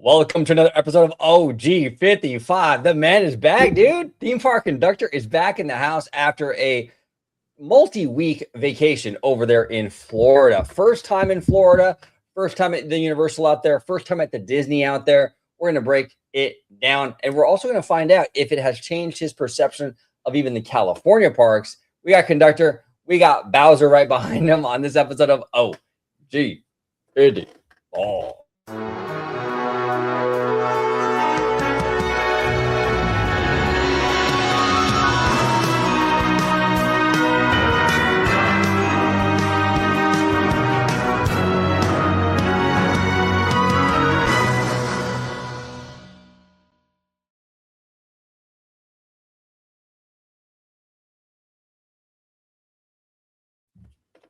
Welcome to another episode of OG55. The man is back, dude. Theme park conductor is back in the house after a multi-week vacation over there in Florida. First time in Florida, first time at the Universal out there, first time at the Disney out there. We're going to break it down, and we're also going to find out if it has changed his perception of even the California parks. We got conductor, we got Bowser right behind him on this episode of OG55.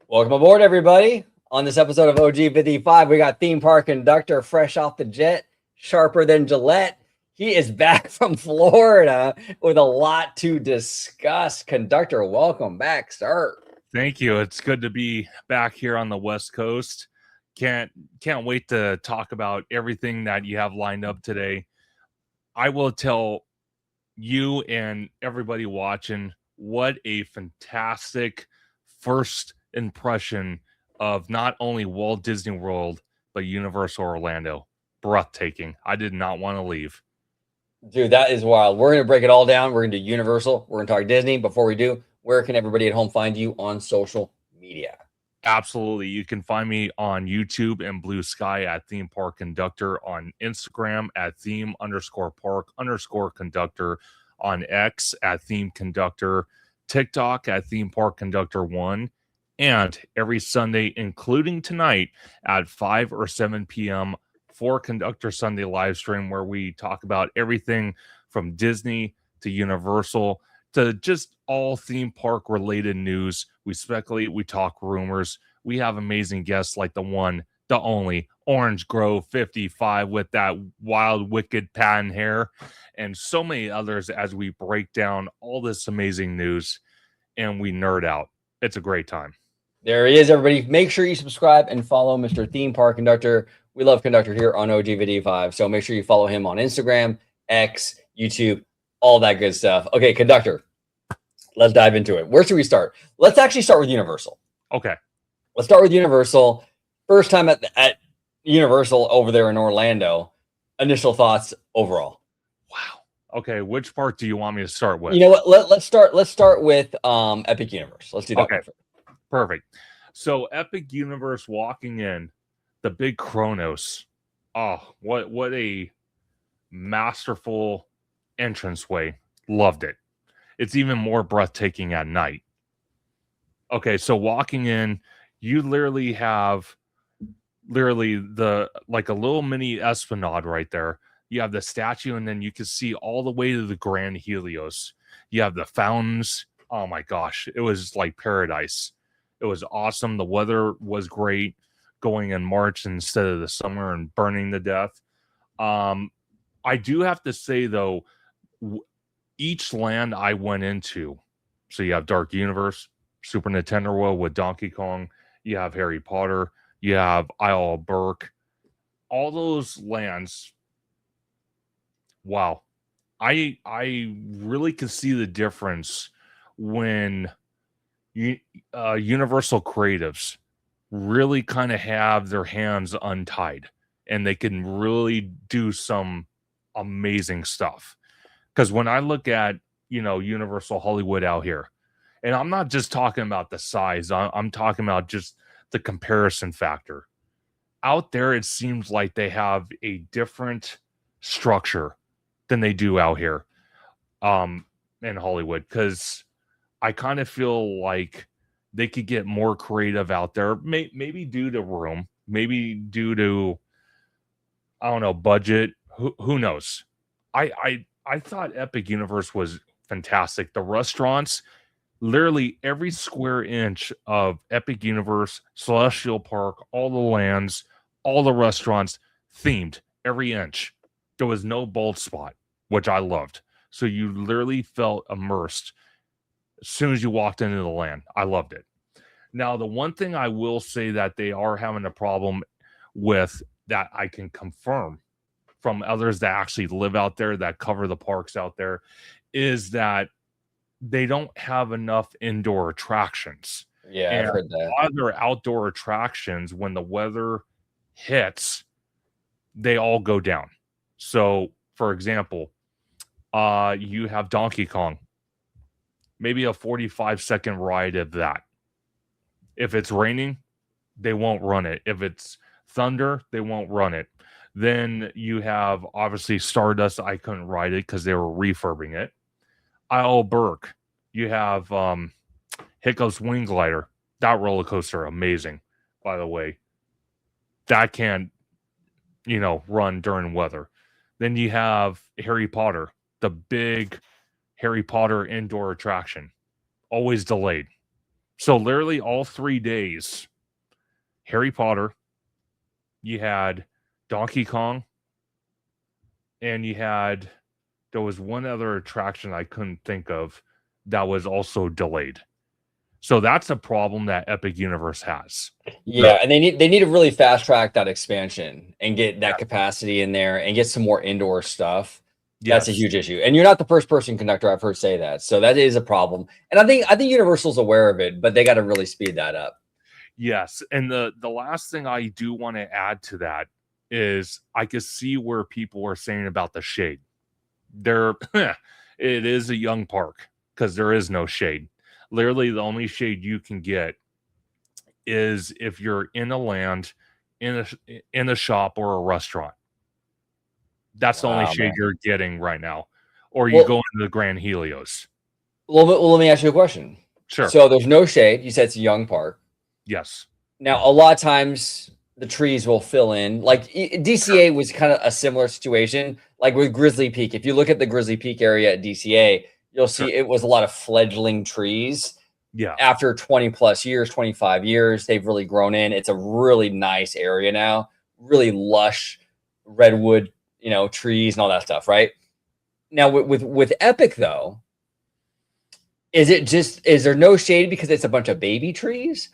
Welcome aboard, everybody. On this episode of OG55, we got theme park conductor fresh off the jet, sharper than Gillette. He is back from Florida with a lot to discuss. Conductor, welcome back, sir. Thank you. It's good to be back here on the West Coast. Can't wait to talk about everything that you have lined up today. I will tell you and everybody watching what a fantastic first impression of not only Walt Disney World, but Universal Orlando. Breathtaking. I did not want to leave. Dude, that is wild. We're going to break it all down. We're going to do Universal. We're going to talk Disney. Before we do, where can everybody at home find you on social media? Absolutely. You can find me on YouTube and Blue Sky at Theme Park Conductor, on Instagram at theme_park_conductor, on X at Theme Conductor, TikTok at Theme Park Conductor 1, and every Sunday, including tonight at 5 or 7 p.m. for Conductor Sunday live stream, where we talk about everything from Disney to Universal to just all theme park related news. We speculate, we talk rumors. We have amazing guests like the one, the only Orange Grove 55 with that wild, wicked patent hair, and so many others as we break down all this amazing news and we nerd out. It's a great time. There he is, everybody. Make sure you subscribe and follow Mr. Theme Park Conductor. We love Conductor here on OG55, so make sure you follow him on Instagram, X, YouTube, all that good stuff. Okay, Conductor, let's dive into it. Where should we start? Let's actually start with Universal. Okay. Let's start with Universal. First time at Universal over there in Orlando. Initial thoughts overall. Wow. Okay, which part do you want me to start with? You know what? Let's start with Epic Universe. Let's do that. Okay. Perfect. So Epic Universe walking in, the big Kronos. Oh, what a masterful entranceway. Loved it. It's even more breathtaking at night. Okay, so walking in, you literally have the like a little mini Esplanade right there. You have the statue, and then you can see all the way to the Grand Helios. You have the fountains. Oh my gosh, it was like paradise. It was awesome. The weather was great going in March instead of the summer and burning to death. I do have to say, though, each land I went into, so you have Dark Universe, Super Nintendo World with Donkey Kong, you have Harry Potter, you have Isle of Berk, all those lands. Wow. I really can see the difference when Universal creatives really kind of have their hands untied and they can really do some amazing stuff. Because when I look at, Universal Hollywood out here, and I'm not just talking about the size, I'm talking about just the comparison factor. Out there, it seems like they have a different structure than they do out here in Hollywood, because I kind of feel like they could get more creative out there, maybe due to room, maybe due to, I don't know, budget. Who knows? I thought Epic Universe was fantastic. The restaurants, literally every square inch of Epic Universe, Celestial Park, all the lands, all the restaurants themed every inch. There was no bald spot, which I loved. So you literally felt immersed as soon as you walked into the land. I loved it. Now, the one thing I will say that they are having a problem with that I can confirm from others that actually live out there, that cover the parks out there, is that they don't have enough indoor attractions. Yeah, And I've heard a that. lot of their outdoor attractions, when the weather hits, they all go down. So, for example, you have Donkey Kong, maybe a 45-second ride of that. If it's raining, they won't run it. If it's thunder, they won't run it. Then you have obviously Stardust. I couldn't ride it because they were refurbing it. Isle Burke. You have Hiccup's Wing Glider. That roller coaster, amazing, by the way. That can't, run during weather. Then you have Harry Potter, the big Harry Potter indoor attraction, always delayed. So literally all 3 days, Harry Potter, you had Donkey Kong, and there was one other attraction I couldn't think of that was also delayed. So that's a problem that Epic Universe has. Yeah, and they need to really fast track that expansion and get that capacity in there and get some more indoor stuff. That's a huge issue. And you're not the first person conductor I've heard say that. So that is a problem. And I think Universal's aware of it, but they got to really speed that up. Yes. And the last thing I do want to add to that is I could see where people are saying about the shade. It is a young park because there is no shade. Literally, the only shade you can get is if you're in a land, in a shop or a restaurant. That's the only shade you're getting right now. Or you go into the Grand Helios. Well, let me ask you a question. Sure. So there's no shade. You said it's a young park. Yes. Now, a lot of times the trees will fill in. Like DCA was kind of a similar situation, like with Grizzly Peak. If you look at the Grizzly Peak area at DCA, you'll see it was a lot of fledgling trees. Yeah. After 20 plus years, 25 years, they've really grown in. It's a really nice area now, really lush redwood, trees and all that stuff, right? Now with Epic though, is there no shade because it's a bunch of baby trees?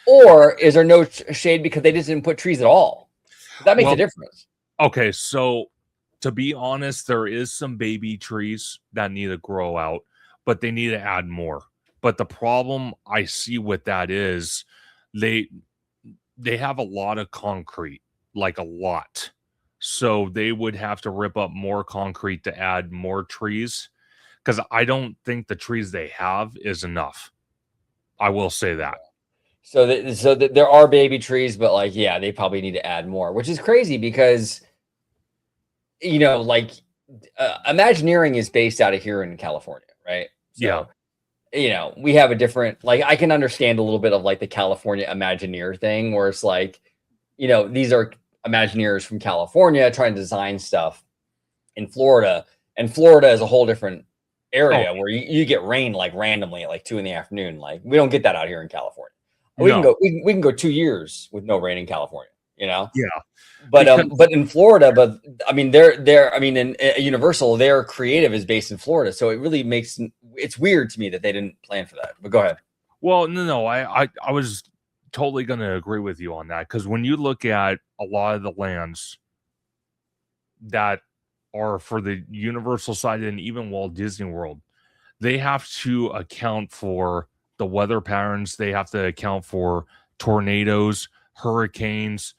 Or is there no shade because they just didn't put trees at all? That makes a difference. Okay, so to be honest, there is some baby trees that need to grow out, but they need to add more. But the problem I see with that is they have a lot of concrete, like a lot. So they would have to rip up more concrete to add more trees because I don't think the trees they have is enough. I will say that. So there are baby trees, but they probably need to add more, which is crazy because, Imagineering is based out of here in California, right? So, we have a different, I can understand a little bit of the California Imagineer thing where it's these are Imagineers from California trying to design stuff in Florida, and Florida is a whole different area where you get rain randomly at 2 in the afternoon. We don't get that out here in California. We can go 2 years with no rain in California, Yeah. But in Florida, in Universal, their creative is based in Florida. So it really it's weird to me that they didn't plan for that. But go ahead. Well, no, I was totally going to agree with you on that because when you look at a lot of the lands that are for the Universal side and even Walt Disney World, they have to account for the weather patterns. They have to account for tornadoes, hurricanes,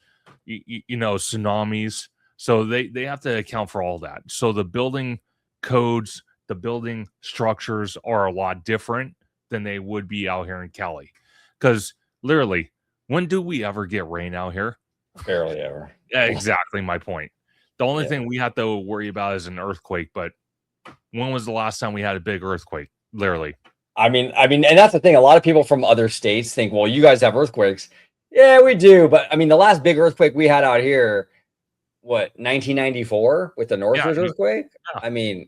tsunamis. So they have to account for all that. So the building codes, the building structures are a lot different than they would be out here in Cali. Because literally, when do we ever get rain out here? Barely ever. Yeah, exactly my point. The only thing we have to worry about is an earthquake. But when was the last time we had a big earthquake? Literally. And that's the thing. A lot of people from other states think, well, you guys have earthquakes. Yeah, we do. But the last big earthquake we had out here, 1994 with the Northridge earthquake? Yeah.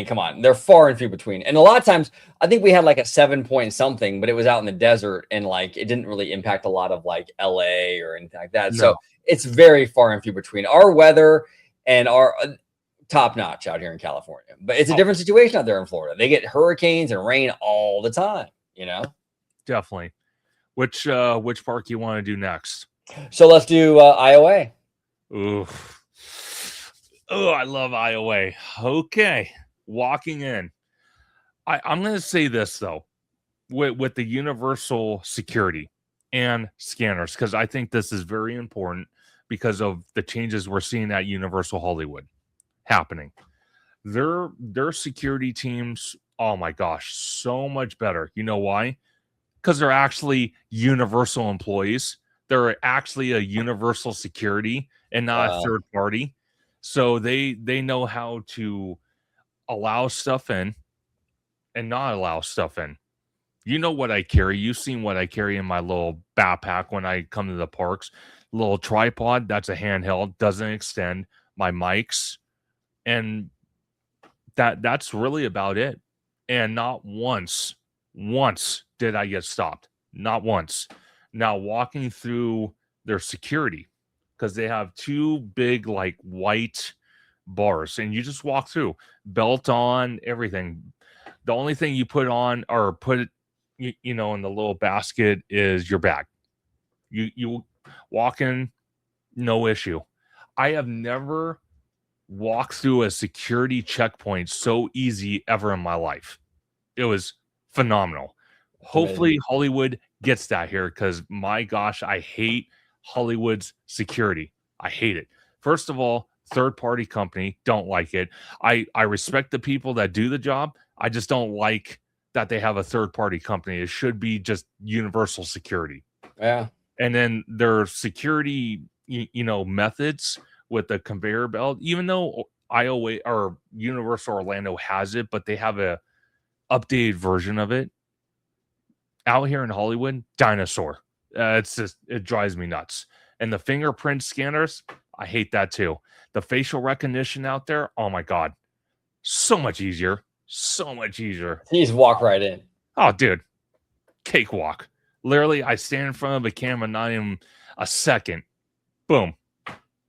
Come on. They're far and few between. And a lot of times, I think we had a 7 point something, but it was out in the desert and it didn't really impact a lot of LA or anything like that. No. So it's very far and few between. Our weather and our top notch out here in California, but it's a different situation out there in Florida. They get hurricanes and rain all the time, Definitely. Which park you want to do next? So let's do IOA. Ooh. Oh, I love Iowa. Okay. Walking in. I'm going to say this, though, with the universal security and scanners, because I think this is very important because of the changes we're seeing at Universal Hollywood happening. Their security teams, oh my gosh, so much better. You know why? Because they're actually universal employees. They're actually a universal security and not a Wow. third party. So they know how to allow stuff in and not allow stuff in. You know what I carry. You've seen what I carry in my little backpack when I come to the parks. Little tripod, that's a handheld, doesn't extend. My mics, and that's really about it. And not once did I get stopped. Not once. Now walking through their security, because they have two big like white bars, and you just walk through, belt on, everything. The only thing you put on or put you know in the little basket is your bag. You walk in, no issue. I have never walk through a security checkpoint so easy ever in my life. It was phenomenal. That's amazing. Hopefully Hollywood gets that here because my gosh, I hate Hollywood's security. I hate it. First of all, third party company, don't like it. I respect the people that do the job. I just don't like that they have a third party company. It should be just universal security. Yeah. And then their security, methods with the conveyor belt, even though Iowa or Universal Orlando has it, but they have a updated version of it out here in Hollywood. Dinosaur. It's just it drives me nuts. And the fingerprint scanners, I hate that too. The facial recognition out there, oh my god, so much easier, so much easier. You just walk right in. Oh, dude, cakewalk. Literally, I stand in front of the camera, not even a second. Boom,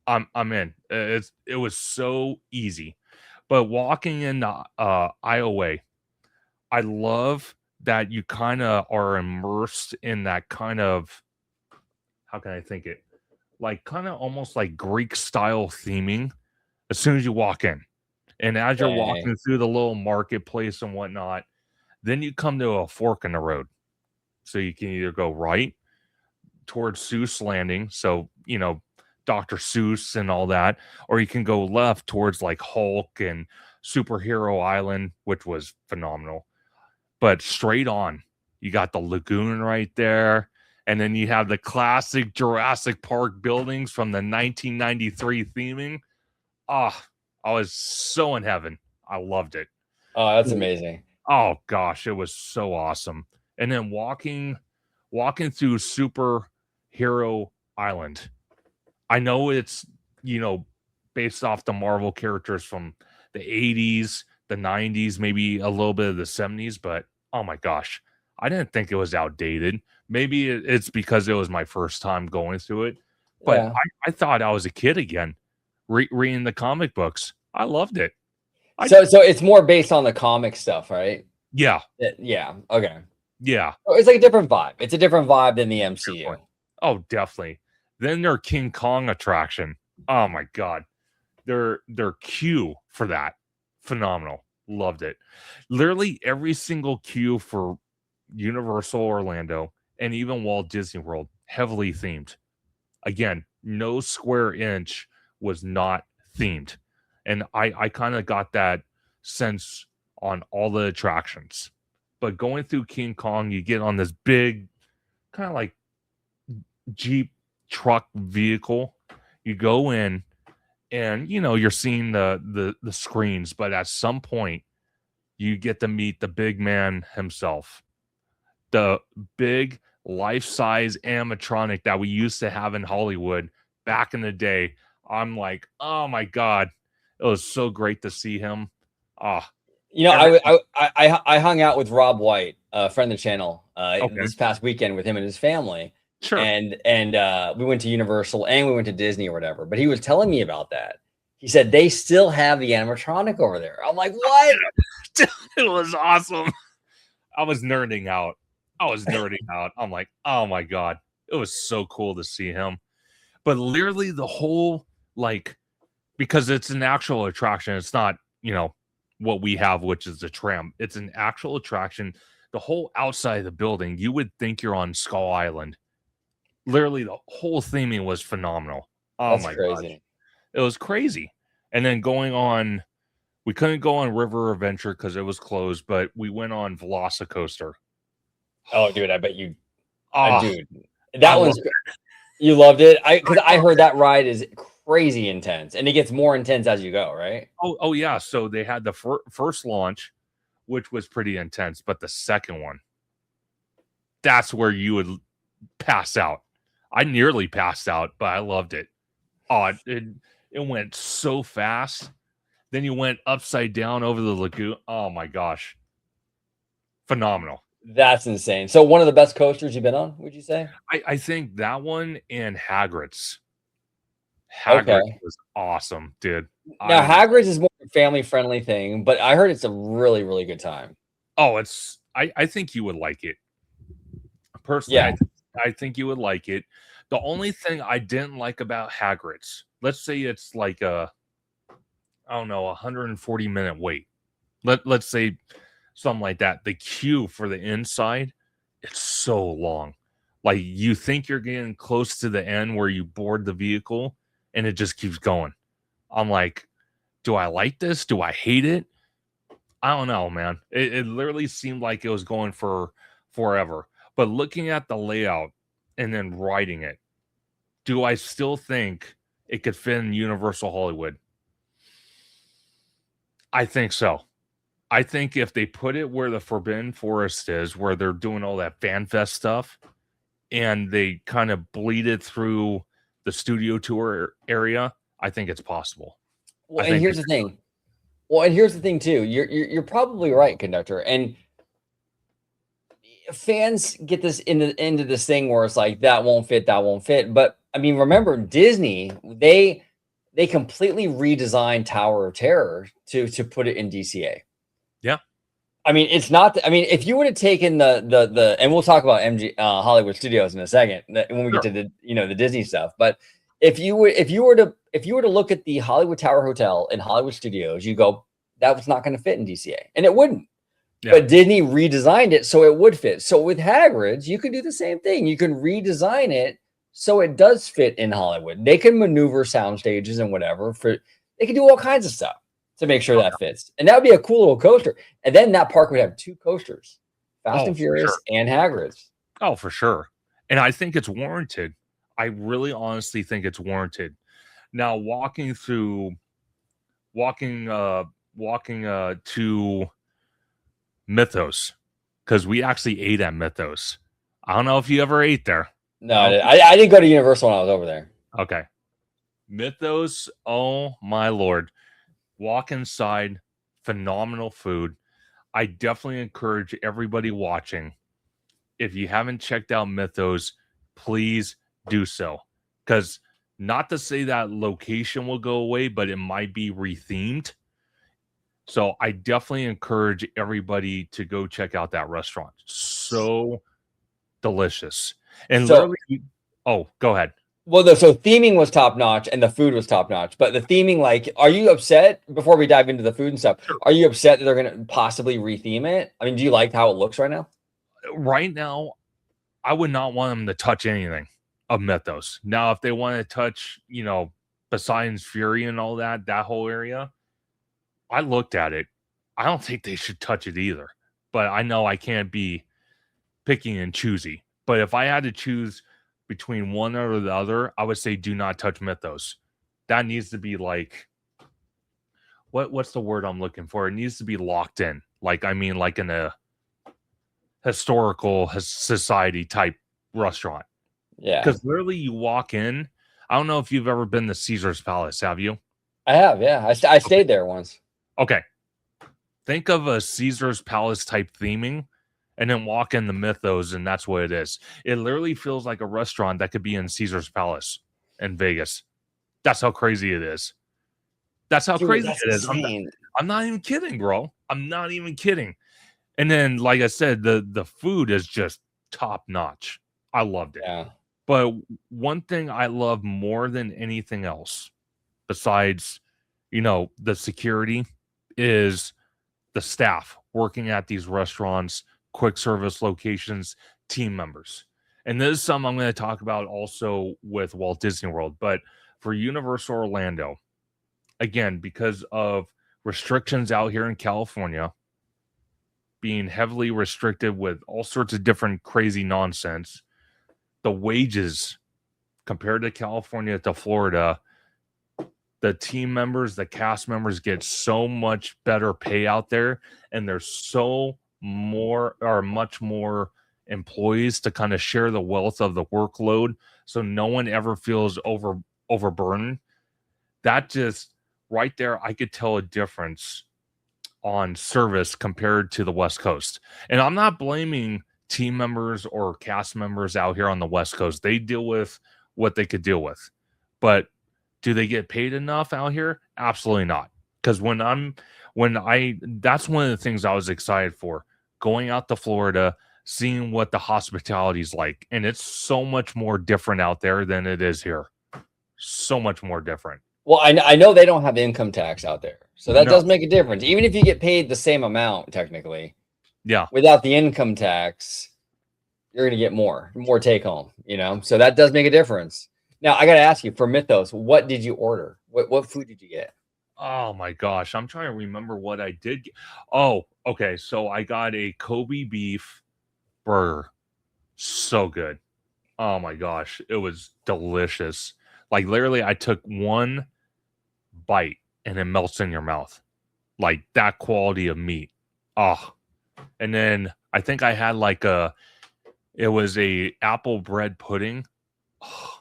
I'm in. It was so easy. But walking in Iowa, I love that you kind of are immersed in that kind of, how can I think it? Like kind of almost like Greek style theming as soon as you walk in. And as you're Dang. walking through the little marketplace and whatnot, then you come to a fork in the road. So you can either go right towards Seuss Landing. So, Dr. Seuss and all that, or you can go left towards like Hulk and Superhero Island, which was phenomenal. But straight on, you got the lagoon right there. And then you have the classic Jurassic Park buildings from the 1993 theming. Ah, I was so in heaven. I loved it. Oh, that's amazing. Oh gosh, it was so awesome. And then walking through Superhero Island. I know it's, based off the Marvel characters from the 80s, the 90s, maybe a little bit of the 70s, but oh my gosh, I didn't think it was outdated. Maybe it's because it was my first time going through it, but Yeah. I thought I was a kid again, reading the comic books. I loved it. So it's more based on the comic stuff, right? Yeah, Yeah. Okay. yeah. Oh, it's like a different vibe. It's a different vibe than the MCU. Oh, definitely. Then their King Kong attraction. Oh my god. Their queue for that. Phenomenal. Loved it. Literally every single queue for Universal Orlando and even Walt Disney World heavily themed. Again, no square inch was not themed. And I kind of got that sense on all the attractions. But going through King Kong, you get on this big kind of like Jeep truck vehicle. You go in and you're seeing the screens, but at some point you get to meet the big man himself. The big life-size animatronic that we used to have in Hollywood back in the day. I'm like, oh my god, it was so great to see him. Ah, every I hung out with Rob White, a friend of the channel, okay, this past weekend with him and his family, sure. and we went to Universal and we went to Disney or whatever. But he was telling me about that. He said they still have the animatronic over there. I'm like, what? It was awesome. I was nerding out. I'm like, oh my god, it was so cool to see him. But literally the whole like because it's an actual attraction. It's not, what we have, which is a tram. It's an actual attraction. The whole outside of the building, you would think you're on Skull Island. Literally, the whole theming was phenomenal. Oh That's my gosh. crazy. It was crazy. And then we couldn't go on River Adventure because it was closed, but we went on Velocicoaster. Oh, dude, I bet you, Oh, dude, that one's, you loved it. Because I heard that ride is crazy intense, and it gets more intense as you go, right? oh yeah. So they had the first launch, which was pretty intense, but the second one, that's where you would pass out. I nearly passed out, but I loved it. Oh, it went so fast. Then you went upside down over the lagoon. Oh my gosh. Phenomenal. That's insane. So one of the best coasters you've been on, would you say? I think that one and Hagrid's. Okay. Hagrid was awesome, dude. Now Hagrid's is more a family friendly thing, but I heard it's a really, really good time. Oh, I think you would like it. Personally, Yeah. I think you would like it. The only thing I didn't like about Hagrid's, let's say it's like a, I don't know, 140-minute wait. Let's say something like that. The queue for the inside, it's so long. Like you think you're getting close to the end where you board the vehicle and it just keeps going. I'm like, do I like this? Do I hate it? I don't know, man. It literally seemed like it was going for forever. But looking at the layout and then riding it, do I still think it could fit in Universal Hollywood? I think so. I think if they put it where the Forbidden Forest is, where they're doing all that fan fest stuff, and they kind of bleed it through the studio tour area, I think it's possible. Well, and here's the thing. Too. You're probably right, conductor. And fans get this into this thing where it's like that won't fit. But I mean, remember Disney? They completely redesigned Tower of Terror to put it in DCA. Yeah. I mean, it's not. I mean, if you would have taken the and we'll talk about Hollywood Studios in a second when we get to the Disney stuff. But if you were to look at the Hollywood Tower Hotel in Hollywood Studios, you go, that was not going to fit in DCA, and it wouldn't. Yeah. But Disney redesigned it so it would fit. So with Hagrid's, you could do the same thing. You can redesign it so it does fit in Hollywood. They can maneuver sound stages and whatever. They can do all kinds of stuff to make sure that fits. And that would be a cool little coaster. And then that park would have two coasters, Fast and Furious and Hagrid's. Oh, for sure. And I think it's warranted. I really honestly think it's warranted. Now, walking to Mythos, because we actually ate at Mythos. I don't know if you ever ate there. No, I didn't go to Universal when I was over there. Okay. Mythos, oh my Lord. Walk inside, phenomenal food. I definitely encourage everybody watching, if you haven't checked out Mythos, please do so. Because not to say that location will go away, but it might be rethemed. So I definitely encourage everybody to go check out that restaurant. So delicious. And literally, oh, go ahead. Well, so theming was top notch and the food was top notch. But the theming, like, are you upset before we dive into the food and stuff? Are you upset that they're going to possibly retheme it? I mean, do you like how it looks right now? Right now, I would not want them to touch anything of Mythos. Now, if they want to touch, Poseidon's Fury and all that whole area, I looked at it. I don't think they should touch it either. But I know I can't be picky and choosy. But if I had to choose between one or the other, I would say do not touch Mythos. That needs to be like, what's the word I'm looking for? It needs to be locked in. Like in a historical society type restaurant. Yeah. Because literally you walk in. I don't know if you've ever been to Caesar's Palace. Have you? I have, yeah. I stayed there once. Okay. Think of a Caesar's Palace type theming and then walk in the Mythos, and that's what it is. It literally feels like a restaurant that could be in Caesar's Palace in Vegas. That's how crazy it is. That's how crazy it is. I'm not even kidding, bro. I'm not even kidding. And then, like I said, the food is just top notch. I loved it. Yeah. But one thing I love more than anything else, besides the security is the staff working at these restaurants, quick service locations, team members. And this is something I'm going to talk about also with Walt Disney World. But for Universal Orlando, again, because of restrictions out here in California, being heavily restricted with all sorts of different crazy nonsense, the wages compared to California to Florida, the team members, the cast members get so much better pay out there, and there's much more employees to kind of share the wealth of the workload, so no one ever feels overburdened. That just right there, I could tell a difference on service compared to the West Coast. And I'm not blaming team members or cast members out here on the West Coast. They deal with what they could deal with. But do they get paid enough out here? Absolutely not. Because that's one of the things I was excited for, going out to Florida, seeing what the hospitality is like. And it's so much more different out there than it is here. So much more different. Well, I know they don't have income tax out there, so that No. does make a difference. Even if you get paid the same amount, technically, Yeah. without the income tax, you're going to get more take home. So that does make a difference. Now, I got to ask you, for Mythos, what did you order? What food did you get? Oh my gosh, I'm trying to remember what I did. Oh, okay. So I got a Kobe beef burger. So good. Oh my gosh, it was delicious. Like literally, I took one bite and it melts in your mouth. Like that quality of meat. Oh, and then I think I had it was a apple bread pudding. Oh,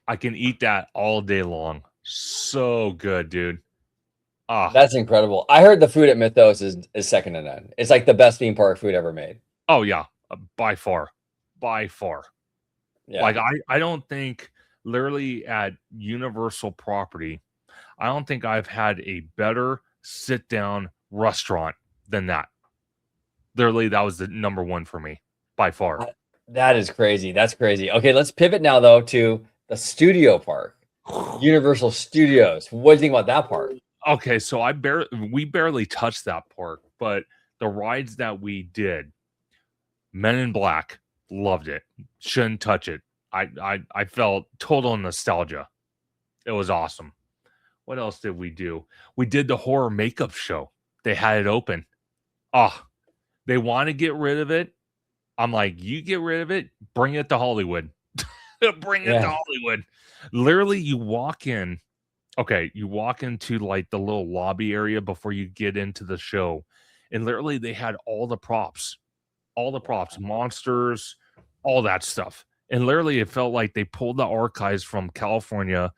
I can eat that all day long. So good, dude. Ah, That's incredible. I heard the food at Mythos is second to none. It's like the best theme park food ever made. oh yeah, by far. Yeah. Like I don't think literally at Universal property, I don't think I've had a better sit down restaurant than that. Literally, that was the number one for me by far. That is crazy. That's crazy. Okay, let's pivot now though to the studio park, Universal Studios. What do you think about that park? Okay, so we barely touched that park, but the rides that we did, Men in Black, loved it. Shouldn't touch it. I felt total nostalgia. It was awesome. What else did we do? We did the horror makeup show. They had it open. Oh, they want to get rid of it. I'm like, you get rid of it, bring it to Hollywood. Bring it to Hollywood. Literally, you walk in. Okay, you walk into like the little lobby area before you get into the show. And literally, they had all the props, monsters, all that stuff. And literally, it felt like they pulled the archives from California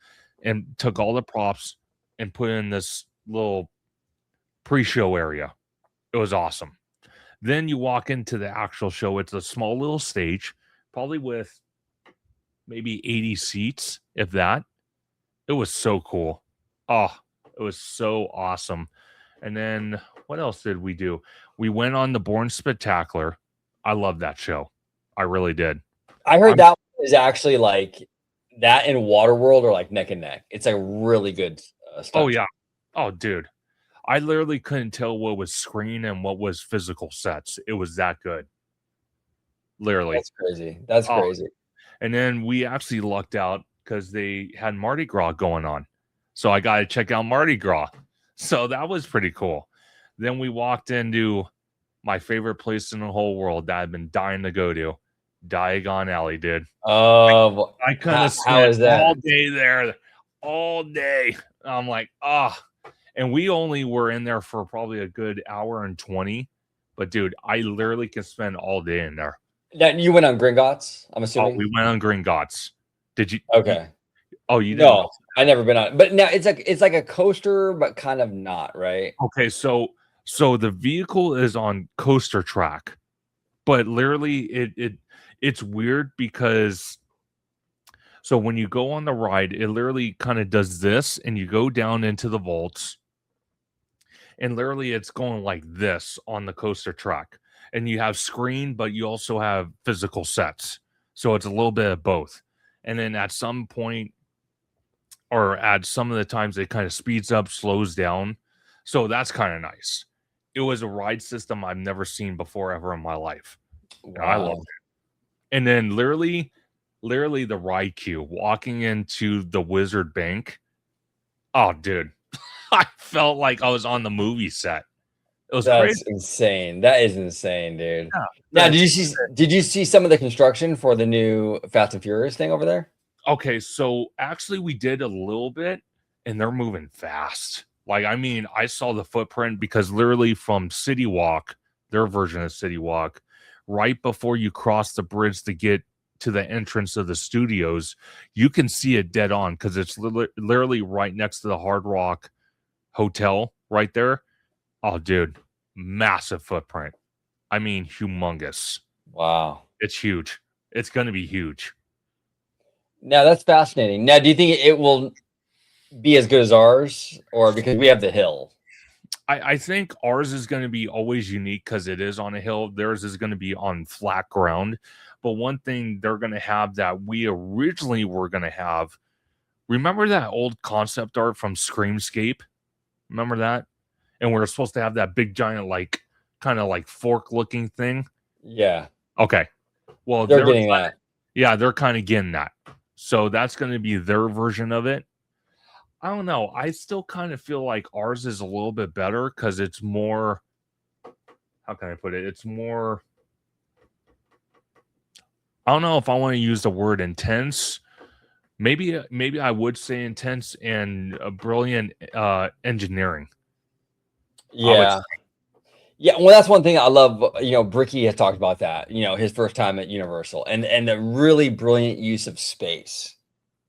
and took all the props and put in this little pre-show area. It was awesome. Then you walk into the actual show. It's a small little stage, probably with maybe 80 seats, if that. It was so cool. Oh, it was so awesome. And then what else did we do? We went on the Born Spectacular. I love that show. I really did. I heard that is actually like that and Waterworld are like neck and neck. It's a really good stuff. Oh, yeah. Oh, dude. I literally couldn't tell what was screen and what was physical sets. It was that good. Literally. That's crazy. That's crazy. And then we actually lucked out because they had Mardi Gras going on. So I got to check out Mardi Gras. So that was pretty cool. Then we walked into my favorite place in the whole world that I've been dying to go to, Diagon Alley, dude. Oh, I could have spent all day there, all day. I'm like, and we only were in there for probably a good hour and 20. But dude, I literally can spend all day in there. You went on Gringotts, I'm assuming? Oh, we went on Gringotts. Did you? Okay. You didn't? No, I never been on. But now it's like a coaster, but kind of not, right? Okay, so the vehicle is on coaster track, but literally it's weird because so when you go on the ride, it literally kind of does this, and you go down into the vaults, and literally it's going like this on the coaster track, and you have screen, but you also have physical sets, so it's a little bit of both. And then at some point, or at some of the times it kind of speeds up, slows down. So that's kind of nice. It was a ride system I've never seen before ever in my life. And I loved Wow. it. And then literally the ride queue, walking into the Wizard Bank. Oh, dude. I felt like I was on the movie set. It was crazy. That's insane. That is insane, dude. Yeah. Now, That's did you see some of the construction for the new Fast and Furious thing over there? okay. So actually, we did a little bit, and they're moving fast. Like, I mean, I saw the footprint because literally from City Walk, their version of City Walk, right before you cross the bridge to get to the entrance of the studios, you can see it dead on because it's literally right next to the Hard Rock Hotel right there. Oh, dude, massive footprint. I mean, humongous. Wow. It's huge. It's going to be huge. Now that's fascinating. Now, do you think it will be as good as ours, or because we have the hill? I think ours is going to be always unique because it is on a hill. Theirs is going to be on flat ground. But one thing they're going to have that we originally were going to have, remember that old concept art from Screamscape? Remember that? And we are supposed to have that big giant, like, kind of like fork looking thing. Yeah, Okay. Well, they're getting that. yeah, they're kind of getting that. So that's going to be their version of it. I don't know. I still kind of feel like ours is a little bit better because it's more, how can I put it? It's more, I don't know if I want to use the word intense. Maybe I would say intense and brilliant engineering. I would Yeah. Yeah, well, that's one thing I love. Bricky has talked about that. His first time at Universal, and the really brilliant use of space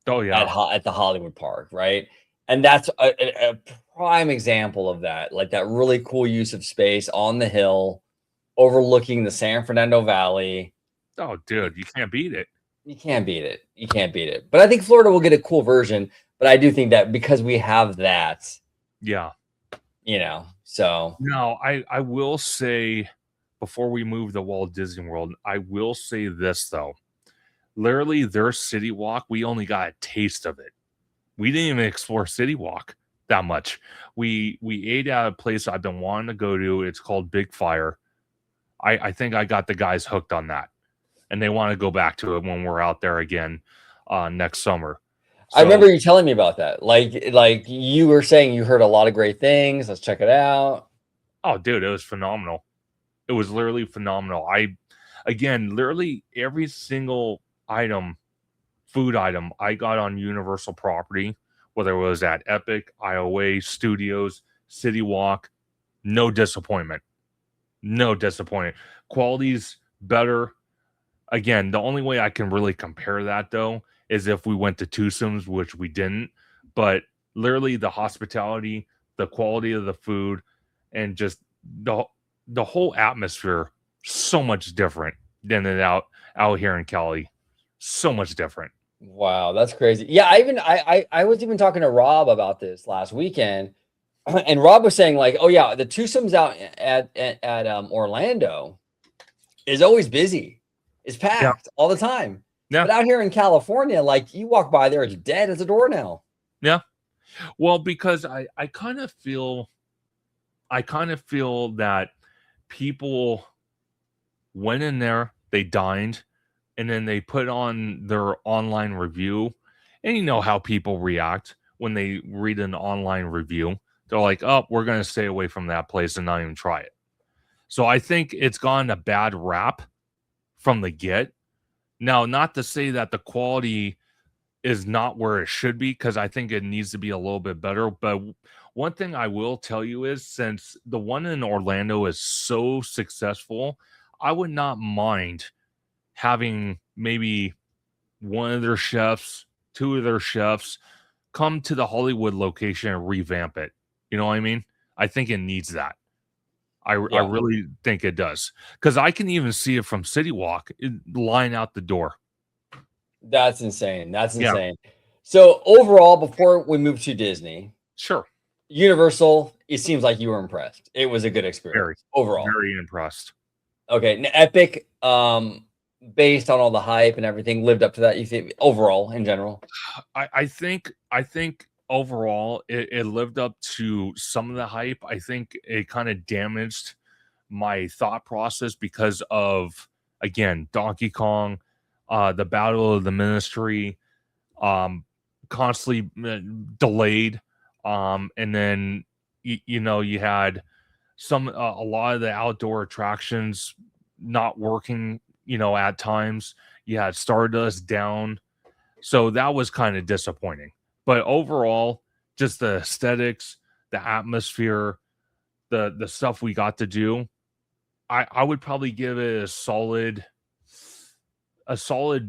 oh yeah. at the Hollywood Park, right? And that's a prime example of that, like that really cool use of space on the hill, overlooking the San Fernando Valley. Oh dude, you can't beat it. You can't beat it. You can't beat it. But I think Florida will get a cool version. But I do think that because we have that, Yeah. So Now I will say before we move to Walt Disney World, I will say this though. Literally their City Walk, we only got a taste of it. We didn't even explore City Walk that much. We ate at a place I've been wanting to go to. It's called Big Fire. I think I got the guys hooked on that, and they want to go back to it when we're out there again next summer. I So, remember you telling me about that. Like you were saying you heard a lot of great things. Let's check it out. oh, dude, it was phenomenal. It was literally phenomenal. Again, literally every single food item I got on Universal property, whether it was at Epic, IOA, Studios, City Walk, no disappointment. No disappointment. Quality's better. Again, the only way I can really compare that though is if we went to Twosomes, which we didn't. But literally the hospitality, the quality of the food, and just the whole atmosphere so much different than it out here in Cali. So much different. Wow, that's crazy. Yeah, I was even talking to Rob about this last weekend, and Rob was saying like, oh yeah, the twosomes out at Orlando is always busy. It's Yeah. packed all the time. Yeah. But out here in California, like you walk by there, it's dead as a doornail. Yeah. Well, because I kind of feel that people went in there, they dined, and then they put on their online review. And you know how people react when they read an online review. They're like, oh, we're going to stay away from that place and not even try it. So I think it's gotten a bad rap from the get. Now, not to say that the quality is not where it should be, because I think it needs to be a little bit better. But one thing I will tell you is since the one in Orlando is so successful, I would not mind having maybe one of their chefs, two of their chefs come to the Hollywood location and revamp it. You know what I mean? I think it needs that. I really think it does because I can even see it from City Walk, line out the door. That's insane. That's insane. So overall, before we move to Disney, sure, Universal, it seems like you were impressed. It was a good experience overall. Very impressed. Okay, Epic. based on all the hype and everything, lived up to that? You think overall, in general? I think overall it lived up to some of the hype. I think it kind of damaged my thought process because of, again, Donkey Kong, the Battle of the Ministry, um, constantly delayed, and then you had a lot of the outdoor attractions not working. At times you had Stardust down, so that was kind of disappointing. But overall, just the aesthetics, the atmosphere, the stuff we got to do, I would probably give it a solid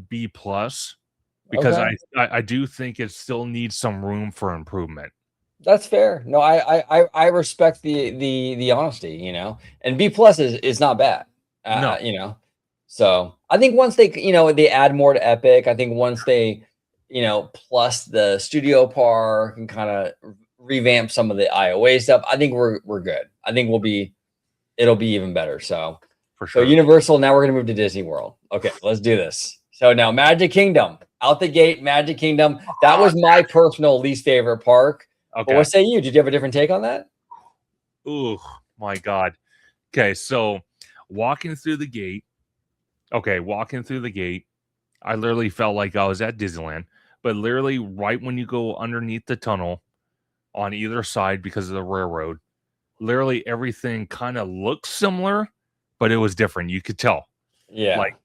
B plus, because Okay. I do think it still needs some room for improvement. That's fair. No, I respect the honesty, and B plus is not bad, No, So I think once they add more to Epic, I think once they, plus the studio park and kind of revamp some of the IOA stuff, I think we're good. I think it'll be even better. for So sure. Universal, now we're gonna move to Disney World. Okay, let's do this. So now Magic Kingdom, out the gate, Magic Kingdom. That was my personal least favorite park. But Okay. what say you? Did you have a different take on that? Ooh, my God. Okay, so walking through the gate. Okay, walking through the gate, I literally felt like I was at Disneyland. But literally, right when you go underneath the tunnel on either side because of the railroad, literally everything kind of looks similar, but it was different. You could tell. Yeah. Like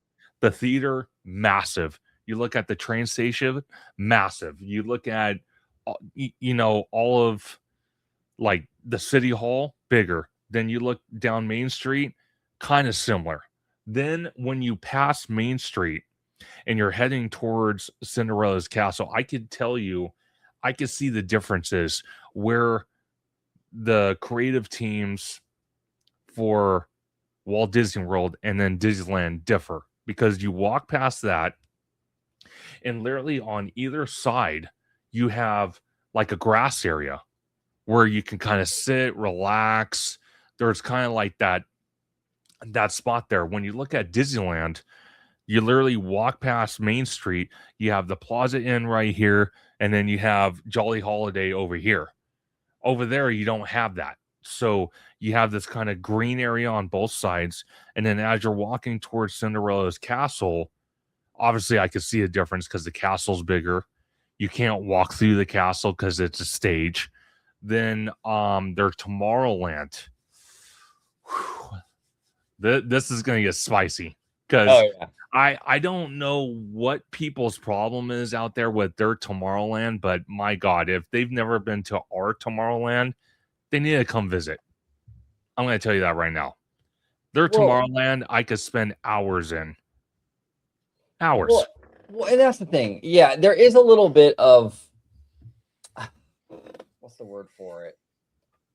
the theater, massive. You look at the train station, massive. You look at, all of like the city hall, bigger. Then you look down Main Street, kind of similar. Then when you pass Main Street and you're heading towards Cinderella's castle, I could see the differences where the creative teams for Walt Disney World and then Disneyland differ, because you walk past that and literally on either side you have like a grass area where you can kind of sit, relax. There's kind of like that spot there. When you look at Disneyland, you literally walk past Main Street, you have the Plaza Inn right here, and then you have Jolly Holiday over here. Over there, you don't have that. So you have this kind of green area on both sides. And then as you're walking towards Cinderella's castle, obviously I could see a difference because the castle's bigger. You can't walk through the castle because it's a stage. Then their Tomorrowland. This is gonna get spicy, Oh because yeah. I don't know what people's problem is out there with their Tomorrowland, but my God, if they've never been to our Tomorrowland, they need to come visit. I'm going to tell you that right now. Their Well, Tomorrowland, I could spend hours in. Hours. well, and that's the thing. Yeah, there is a little bit of what's the word for it?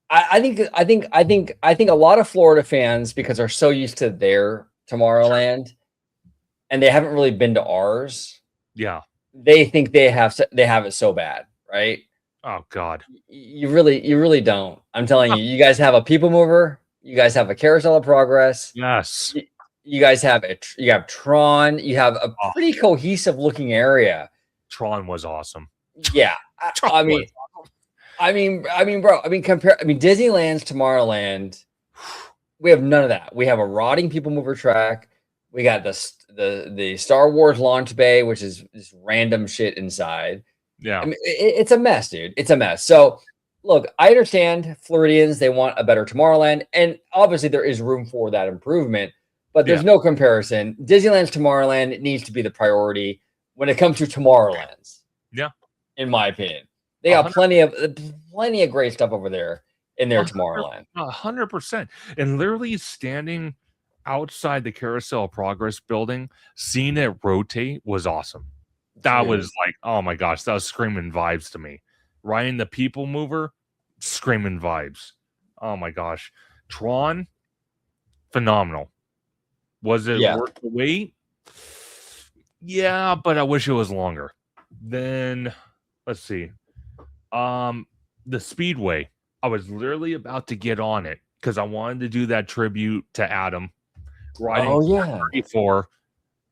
I think a lot of Florida fans, because they're so used to their Tomorrowland and they haven't really been to ours, Yeah. they think they have it so bad, right? Oh God. You really don't. I'm telling you, you guys have a people mover, you guys have a carousel of progress, Yes. you guys have you have Tron, you have a Oh, pretty cohesive looking area. Tron was awesome. Yeah, I, Tron I was. mean, bro. Disneyland's Tomorrowland. We have none of that. We have a rotting people mover track. We got the Star Wars launch bay, which is just random shit inside. I Yeah. mean, it's a mess, dude. It's a mess. So, look, I understand Floridians, they want a better Tomorrowland, and obviously there is room for that improvement, but Yeah. there's no comparison. Disneyland's Tomorrowland needs to be the priority when it comes to Tomorrowlands, Yeah. in my opinion. They A got hundred. plenty of great stuff over there in their Tomorrowland. 100%. And literally standing outside the Carousel of Progress building, seeing it rotate was awesome. That Dude, was like, oh my gosh, that was screaming vibes to me. Ryan the People Mover, screaming vibes. Oh my gosh. Tron, phenomenal. Was it yeah. worth the wait? Yeah, but I wish it was longer. Then let's see. The Speedway. I was literally about to get on it because I wanted to do that tribute to Adam riding Oh yeah. 34.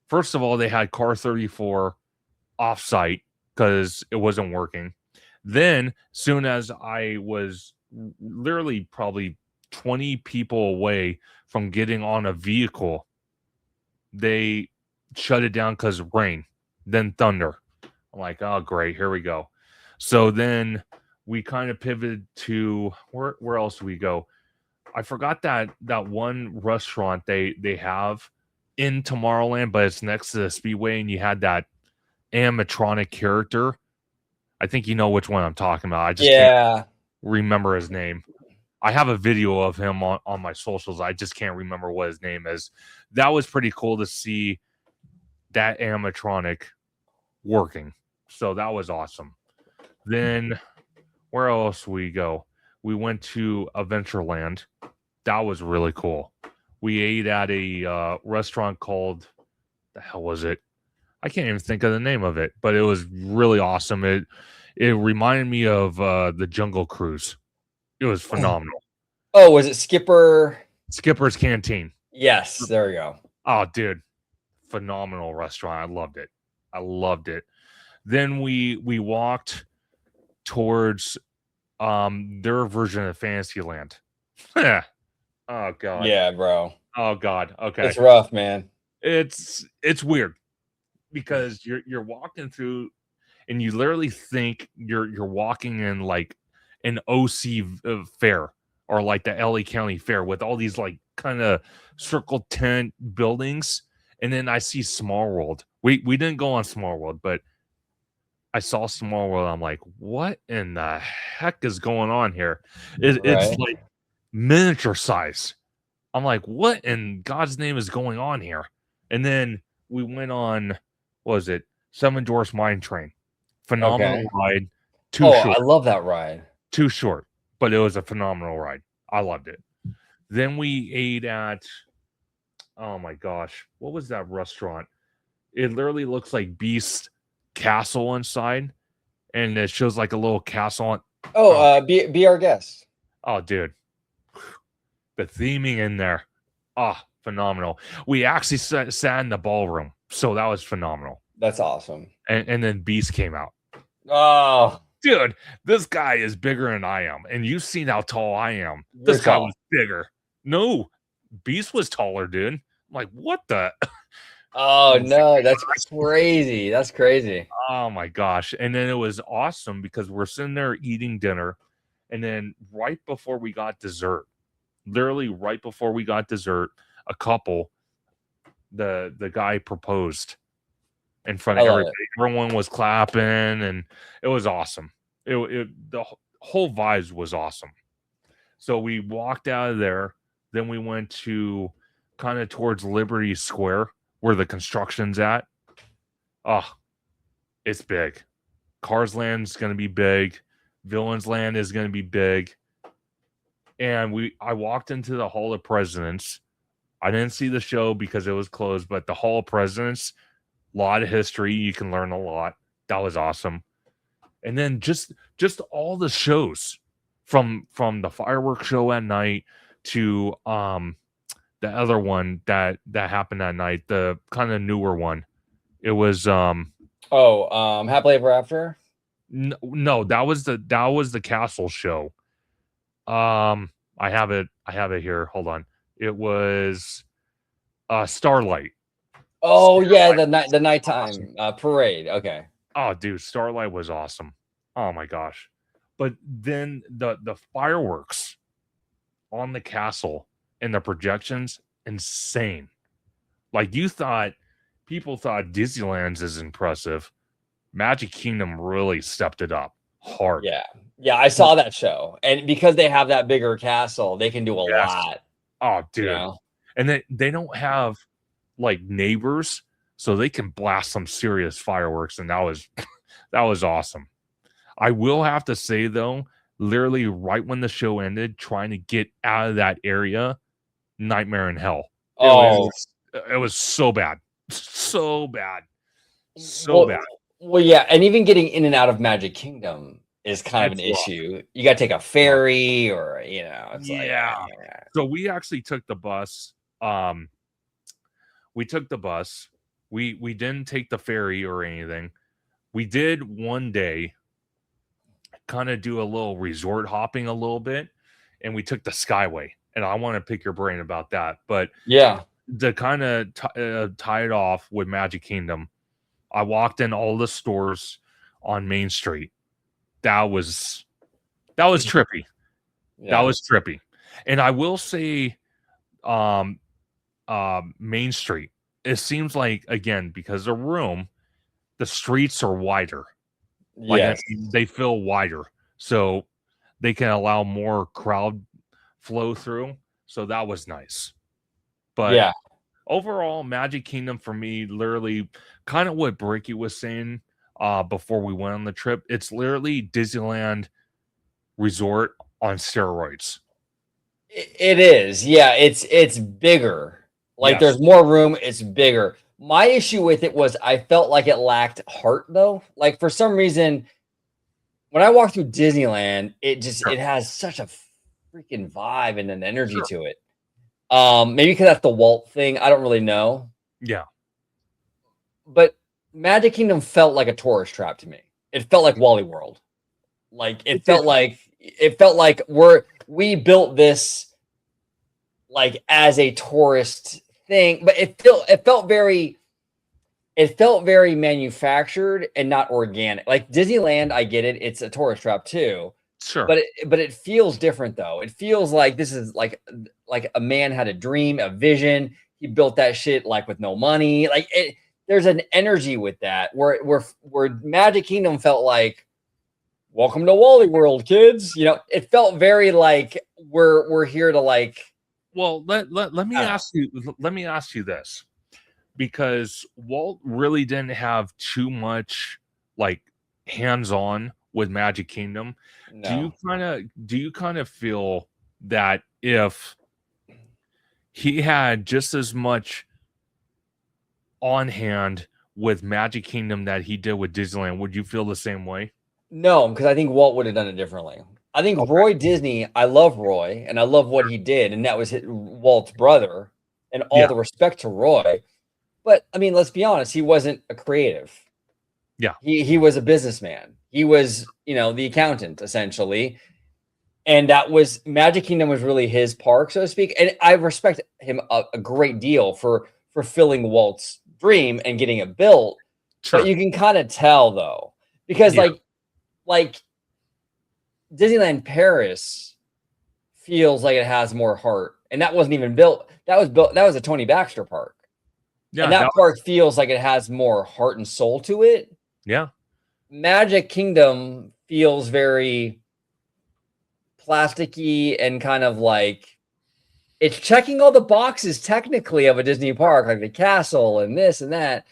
First of all, they had Car 34 off-site because it wasn't working. Then, soon as I was literally probably 20 people away from getting on a vehicle, they shut it down because of rain, then thunder. I'm like, oh, great, here we go. So then we kind of pivoted to where else do we go? I forgot that one restaurant they have in Tomorrowland, but it's next to the Speedway, and you had that animatronic character. I think you know which one I'm talking about. I just can't remember his name. I have a video of him on my socials. I just can't remember what his name is. That was pretty cool to see that animatronic working. So that was awesome. Then where else we go? We went to Adventureland. That was really cool. We ate at a restaurant called, the hell was it? I can't even think of the name of it, but it was really awesome. It reminded me of the Jungle Cruise. It was phenomenal. Oh, was it Skipper's Canteen? Yes, there we go. Oh, dude, phenomenal restaurant. I loved it. Then we walked towards their version of Fantasyland. Oh god. Yeah, bro. Oh god. Okay. It's rough, man. It's weird because you're walking through and you literally think you're walking in like an OC fair or like the LA County Fair with all these like kind of circle tent buildings. And then I see Small World. We didn't go on Small World, but I saw Small World. I'm like, what in the heck is going on here? It's like miniature size. I'm like, what in God's name is going on here? And then we went on, what was it? Seven Dwarfs Mine Train. Phenomenal ride. Too short. I love that ride. Too short, but it was a phenomenal ride. I loved it. Then we ate at, oh my gosh, what was that restaurant? It literally looks like Beast Castle inside, and it shows like a little castle. Be our guest. Oh, dude. The theming in there. Oh, phenomenal. We actually sat in the ballroom, so that was phenomenal. That's awesome. And then Beast came out. Oh, dude, this guy is bigger than I am. And you've seen how tall I am. This guy was bigger. No, Beast was taller, dude. I'm like, what the? Oh, no, that's crazy. That's crazy. Oh, my gosh. And then it was awesome because we're sitting there eating dinner. And then right before we got dessert, literally right before we got dessert, a couple, the guy proposed in front of everybody. Everyone was clapping, and it was awesome. The whole vibes was awesome. So we walked out of there. Then we went to kind of towards Liberty Square where the construction's at. Oh, it's big. Cars Land's going to be big. Villains Land is going to be big. And I walked into the Hall of Presidents. I didn't see the show because it was closed, but the Hall of Presidents, a lot of history. You can learn a lot. That was awesome. And then just all the shows from the fireworks show at night to the other one that happened that night, the kind of newer one. It was Happily Ever After? No, that was the castle show. I have it here. Hold on. It was Starlight. Oh, Starlight. Yeah, the nighttime parade. Okay. Oh, dude, Starlight was awesome. Oh my gosh. But then the fireworks on the castle and the projections, insane. Like people thought Disneyland's is impressive. Magic Kingdom really stepped it up hard. Yeah, I saw that show. And because they have that bigger castle, they can do a lot. Oh, dude. You know? And they don't have like neighbors, so they can blast some serious fireworks, and that was awesome. I will have to say though, literally right when the show ended, trying to get out of that area, nightmare in hell. It was so bad. So bad. Bad. Well, yeah, and even getting in and out of Magic Kingdom is kind of an issue. You got to take a ferry, or it's So we actually took the bus. We took the bus We didn't take the ferry or anything. We did one day kind of do a little resort hopping a little bit, and we took the Skyway. And I want to pick your brain about that. But Yeah. to kind of tie it off with Magic Kingdom, I walked in all the stores on Main Street. That was trippy. That Yeah. was trippy. And I will say, um, Main Street, it seems like, again, because of room, the streets are wider. Like, Yes. they feel wider, so they can allow more crowd flow through. So that was nice. But Yeah. overall, Magic Kingdom for me, literally, kind of what Bricky was saying before we went on the trip. It's literally Disneyland Resort on steroids. It is. Yeah, it's bigger. Like Yes, there's more room, it's bigger. My issue with it was I felt like it lacked heart though. Like for some reason when I walk through Disneyland, sure, it has such a freaking vibe and an energy sure, to it. Maybe because that's the Walt thing. I don't really know. yeah, But Magic Kingdom felt like a tourist trap to me. It felt like Wally World. Like it did. it felt like we built this like as a tourist thing, but it felt very manufactured and not organic. Like Disneyland, I get it; it's a tourist trap too, Sure, but it feels different though. It feels like this is like a man had a dream, a vision. He built that shit like with no money. Like it, there's an energy with that where Magic Kingdom felt like welcome to Wally World, kids. You know, it felt very like we're here to like. well, let me I don't know. ask you. Let me ask you this, because Walt really didn't have too much like hands-on with Magic Kingdom. No. Do you kind of feel that if he had just as much on hand with Magic Kingdom that he did with Disneyland, would you feel the same way? No, because I think Walt would have done it differently. I think Okay. Roy Disney, I love Roy and I love what he did, and that was Walt's brother, and all Yeah. the respect to Roy. But I mean, let's be honest, he wasn't a creative. Yeah. He was a businessman. He was, you know, the accountant essentially. And that was Magic Kingdom was really his park, so to speak. And I respect him a great deal for fulfilling Walt's dream and getting it built. But Sure. you can kind of tell though, because Yeah. like Disneyland Paris feels like it has more heart. And that wasn't even built. That was a Tony Baxter park. And Yeah. that park feels like it has more heart and soul to it. Yeah. Magic Kingdom feels very plasticky and kind of like it's checking all the boxes technically of a Disney park, like the castle and this and that.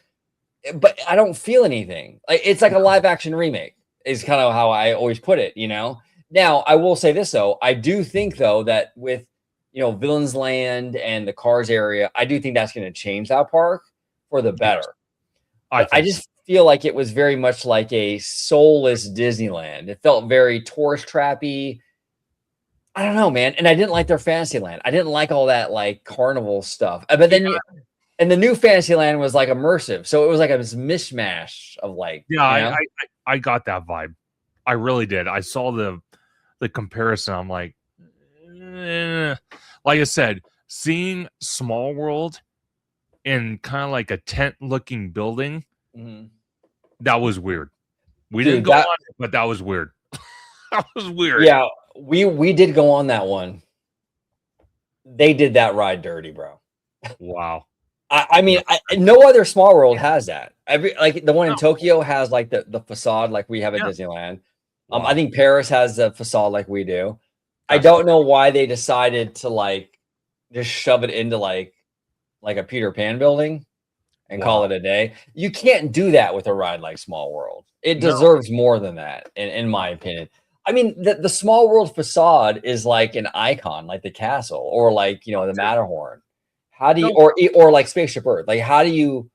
But I don't feel anything. Like it's like a live action remake, is kind of how I always put it, you know. Now, I will say this though, I do think though that with Villains Land and the Cars area, I do think that's going to change that park for the Yes. better. I But I think so. just feel like it was very much like a soulless Disneyland. It felt very tourist trappy. I don't know, man. And I didn't like their Fantasyland. I didn't like all that like carnival stuff. But Yeah. then and the new Fantasyland was like immersive. So it was like a mishmash of like, Yeah. I got that vibe. I really did. I saw the comparison. I'm like, eh. Like I said, seeing Small World in kind of like a tent looking building, Mhm. that was weird. We didn't Dude, go on it, but that was weird. That was weird. yeah, we did go on that one. They did that ride dirty, bro. Wow. I mean, no other small world has that. Every like the one in Tokyo has like the facade like we have at Yeah. Disneyland. I Wow. think Paris has a facade like we do. I That's don't know why they decided to like just shove it into like a Peter Pan building and call wow. it a day. You can't do that with a ride like Small World. It No. deserves more than that, in my opinion. I mean, the Small World facade is like an icon, like the castle or like the Matterhorn. How do you No. or like Spaceship Earth? Like, how do you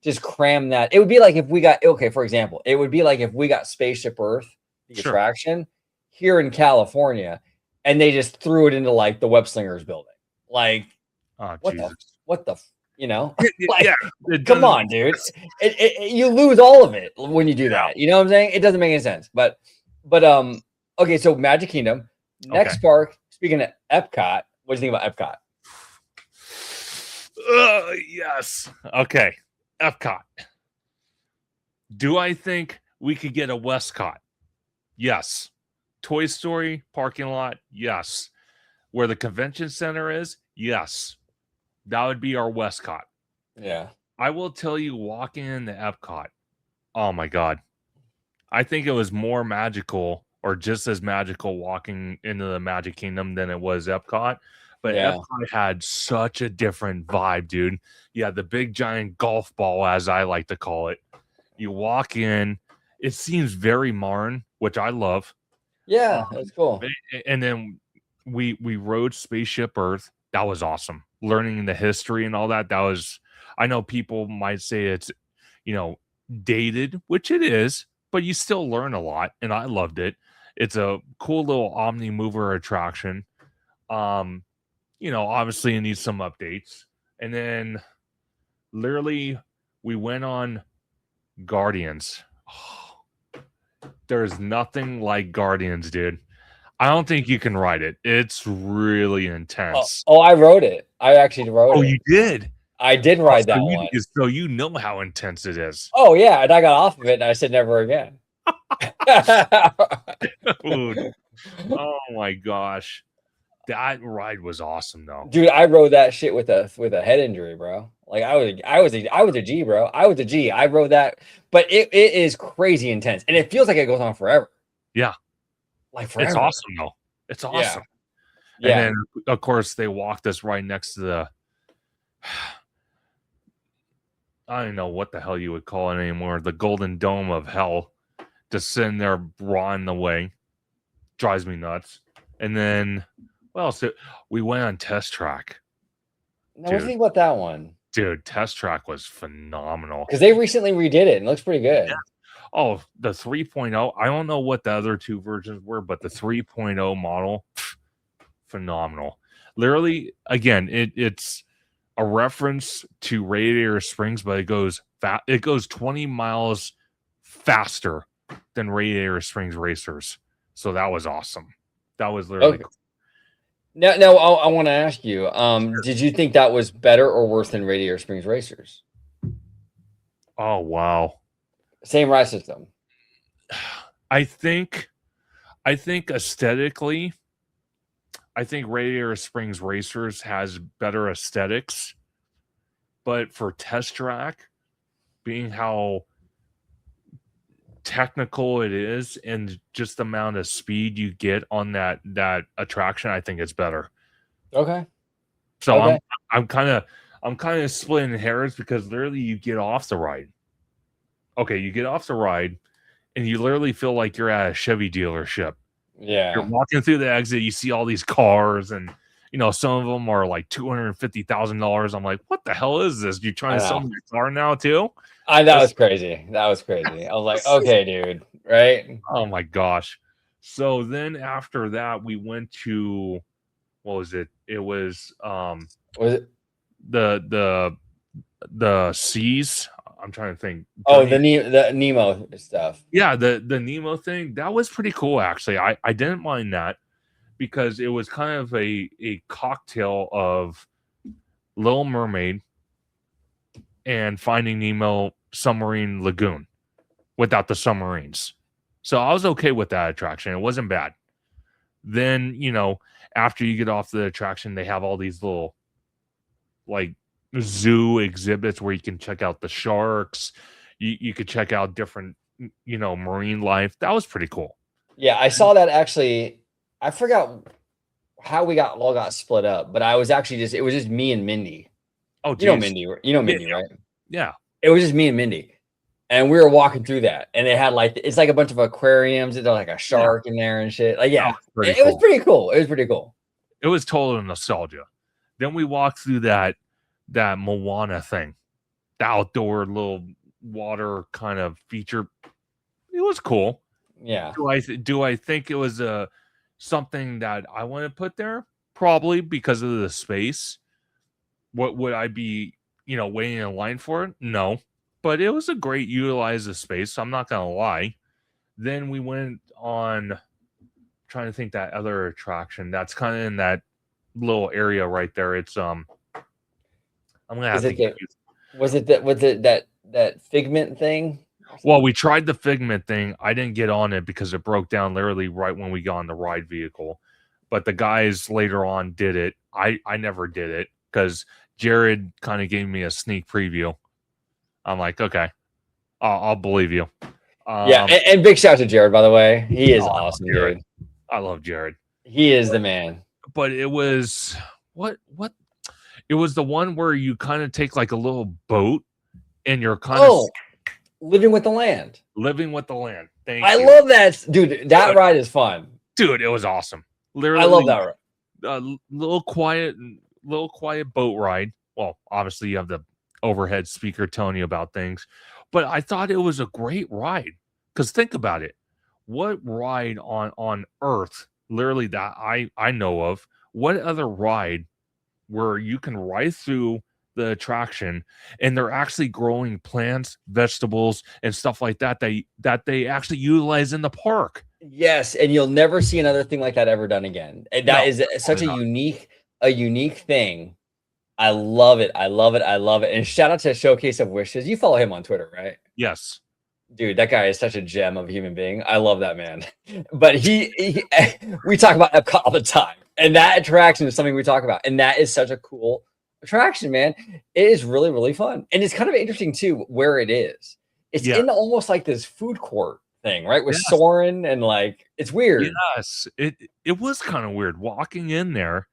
just cram that? It would be like if we got for example, it would be like if we got Spaceship Earth, the Sure. attraction, here in California, and they just threw it into like the Web Slingers building. Like, Oh, what Jesus. the what the You know, Yeah, like, come on, dude. You lose all of it when you do that. You know what I'm saying? It doesn't make any sense. But okay. So Magic Kingdom, Okay. next park. Speaking of Epcot, what do you think about Epcot? Yes. Okay. Epcot. Do I think we could get a Westcott? Yes. Toy Story parking lot? Yes. Where the convention center is? Yes. That would be our Westcott. Yeah. I will tell you, walking into Epcot, oh my God. I think it was more magical or just as magical walking into the Magic Kingdom than it was Epcot. But Yeah. Epcot had such a different vibe, dude. Yeah, the big giant golf ball, as I like to call it. You walk in, it seems very modern, which I love. Yeah, that's cool. And then we rode Spaceship Earth. That was awesome. Learning the history and all that. That was, I know people might say it's, dated, which it is, but you still learn a lot, and I loved it. It's a cool little omni mover attraction. Obviously it needs some updates. And then literally we went on Guardians. Oh, there's nothing like Guardians, dude. I don't think you can ride it. It's really intense. Oh, I rode it. I actually rode Oh, it. you did? I did ride that one. So you know how intense it is. Oh yeah, and I got off of it and I said never again. Dude. Oh my gosh. That ride was awesome though. Dude, I rode that shit with a head injury, bro. Like I was a G, bro. I was a G. I rode that, but it is crazy intense, and it feels like it goes on forever. Yeah, like forever. It's awesome though. It's awesome. Yeah. And then of course they walked us right next to the. I don't know what the hell you would call it anymore. The Golden Dome of Hell, just sitting there raw in the way, drives me nuts. And then, well, so we went on Test Track. Now, what do you think about that one? Dude, Test Track was phenomenal. Because they recently redid it and it looks pretty good. Yeah. Oh, the 3.0. I don't know what the other two versions were, but the 3.0 model, phenomenal. Literally, again, it's a reference to Radiator Springs, but it goes 20 miles faster than Radiator Springs Racers. So that was awesome. That was literally cool. Now I want to ask you, did you think that was better or worse than Radiator Springs Racers? Oh wow. Same ride system. I think aesthetically, I think Radiator Springs Racers has better aesthetics, but for Test Track, being how technical it is and just the amount of speed you get on that attraction, I think it's better. Okay. So okay. I'm kind of splitting hairs because literally you get off the ride. Okay, you get off the ride and you literally feel like you're at a Chevy dealership. Yeah. You're walking through the exit, you see all these cars, and some of them are like $250,000. I'm like, what the hell is this? You trying to sell me your car now too? That was crazy. That was crazy. I was like, okay, dude, right? Oh my gosh. So then after that, we went to, what was it? It was the seas. I'm trying to think. Oh, the Nemo stuff. Yeah, the Nemo thing. That was pretty cool, actually. I didn't mind that because it was kind of a cocktail of Little Mermaid and Finding Nemo Submarine Lagoon without the submarines. So I was okay with that attraction. It wasn't bad. Then, after you get off the attraction, they have all these little like zoo exhibits where you can check out the sharks. You could check out different, marine life. That was pretty cool. Yeah, I saw that actually. I forgot how we all got split up, but it was just me and Mindy. Oh, geez. Mindy, right? Yeah. It was just me and Mindy. And we were walking through that, and they had it's like a bunch of aquariums. There's like a shark in there and shit. Like, yeah, it was pretty cool. It was pretty cool. It was total nostalgia. Then we walked through that Moana thing, the outdoor little water kind of feature. It was cool. Yeah. Do I think it was something that I want to put there? Probably because of the space. What would I be waiting in line for it? No. But it was a great utilize of space, so I'm not gonna lie. Then we went on trying to think that other attraction that's kind of in that little area right there. It's I'm gonna have to get you. Was it that figment thing? Well, we tried the figment thing. I didn't get on it because it broke down literally right when we got on the ride vehicle. But the guys later on did it. I never did it because Jared kind of gave me a sneak preview. I'm like, okay, I'll believe you. Yeah, and big shout out to Jared, by the way. He is awesome, dude. I love Jared. He is the man. But it was what? It was the one where you kind of take like a little boat and you're kind of living with the land. Living with the land. I love that, dude. That ride is fun. Dude, it was awesome. Literally, I love that ride. Little quiet boat ride. Well, obviously you have the overhead speaker telling you about things, but I thought it was a great ride. Because think about it. What ride on Earth, literally that I know of, what other ride where you can ride through the attraction and they're actually growing plants, vegetables, and stuff like that that they actually utilize in the park? Yes, and you'll never see another thing like that ever done again. And that is such a unique thing. I love it. I love it. I love it. And shout out to Showcase of Wishes. You follow him on Twitter, right? Yes. Dude, that guy is such a gem of a human being. I love that man. But we talk about Epcot all the time. And that attraction is something we talk about. And that is such a cool attraction, man. It is really, really fun. And it's kind of interesting, too, where it is. It's in almost like this food court thing, right? With Soren and like, it's weird. Yes, it was kind of weird walking in there.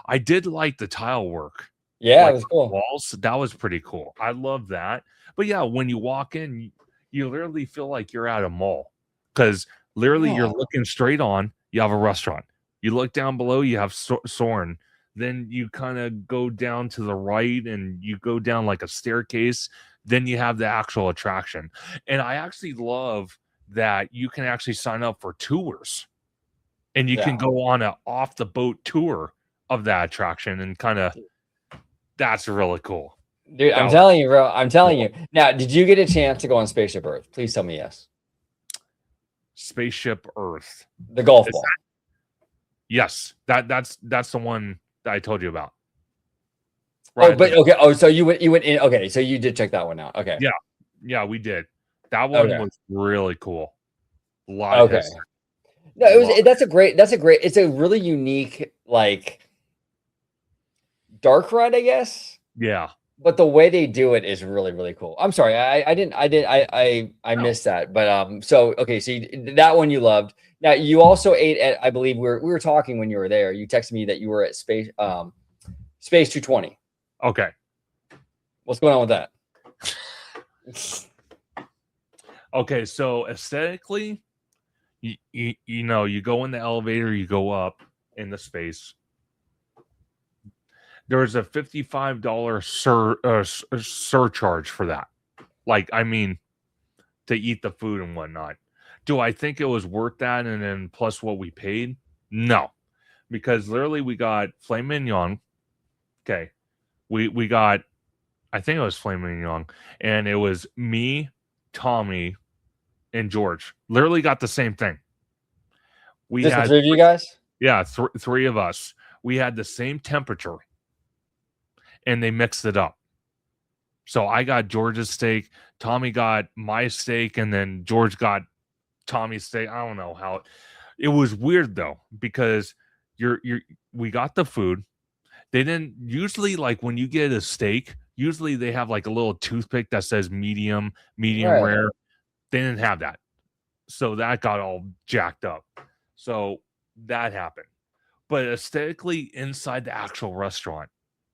I did like the tile work. Yeah, like it was cool. Walls, that was pretty cool. I love that. But yeah, when you walk in, you literally feel like you're at a mall because literally you're looking straight on. You have a restaurant. You look down below, you have Soren. Then you kind of go down to the right and you go down like a staircase. Then you have the actual attraction. And I actually love that you can actually sign up for tours and you can go on a off the boat tour of that attraction and kind of, that's really cool. Dude, I'm telling you, bro. I'm telling you. Now, did you get a chance to go on Spaceship Earth? Please tell me yes. Spaceship Earth. The golf ball. Yes. That's the one that I told you about. Right. Oh, but okay. Oh, so you went in. Okay, so you did check that one out. Okay. Yeah. Yeah, we did. That one was really cool. A lot of history. No, it was that's a great, it's a really unique, like dark ride, I guess. Yeah. But the way they do it is really, really cool. I'm sorry, I missed that. But so okay, so that one you loved. Now you also ate at, I believe we were talking when you were there. You texted me that you were at Space 220. Okay. What's going on with that? Okay, so aesthetically, you know, you go in the elevator, you go up in the space. There's a $55 surcharge for that. Like, I mean, to eat the food and whatnot. Do I think it was worth that? And then plus what we paid? No, because literally we got filet mignon. Okay, we got, I think it was filet mignon, and it was me, Tommy, and George. Literally got the same thing. We Just had the three of you guys? Yeah, three of us. We had the same temperature. And they mixed it up. So I got George's steak, Tommy got my steak, and then George got Tommy's steak. I don't know how it was weird though, because we got the food. They didn't usually, like when you get a steak, usually they have like a little toothpick that says medium rare. They didn't have that. So that got all jacked up. So that happened. But aesthetically inside the actual restaurant,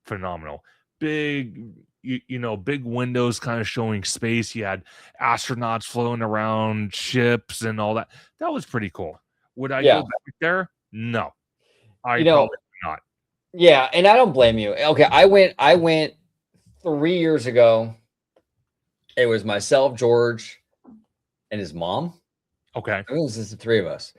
phenomenal. Big, big windows kind of showing space. You had astronauts floating around ships and all that. That was pretty cool. Would I go back there? No. I probably not. Yeah, and I don't blame you. Okay, I went 3 years ago. It was myself, George, and his mom. Okay. I mean, it was just the three of us.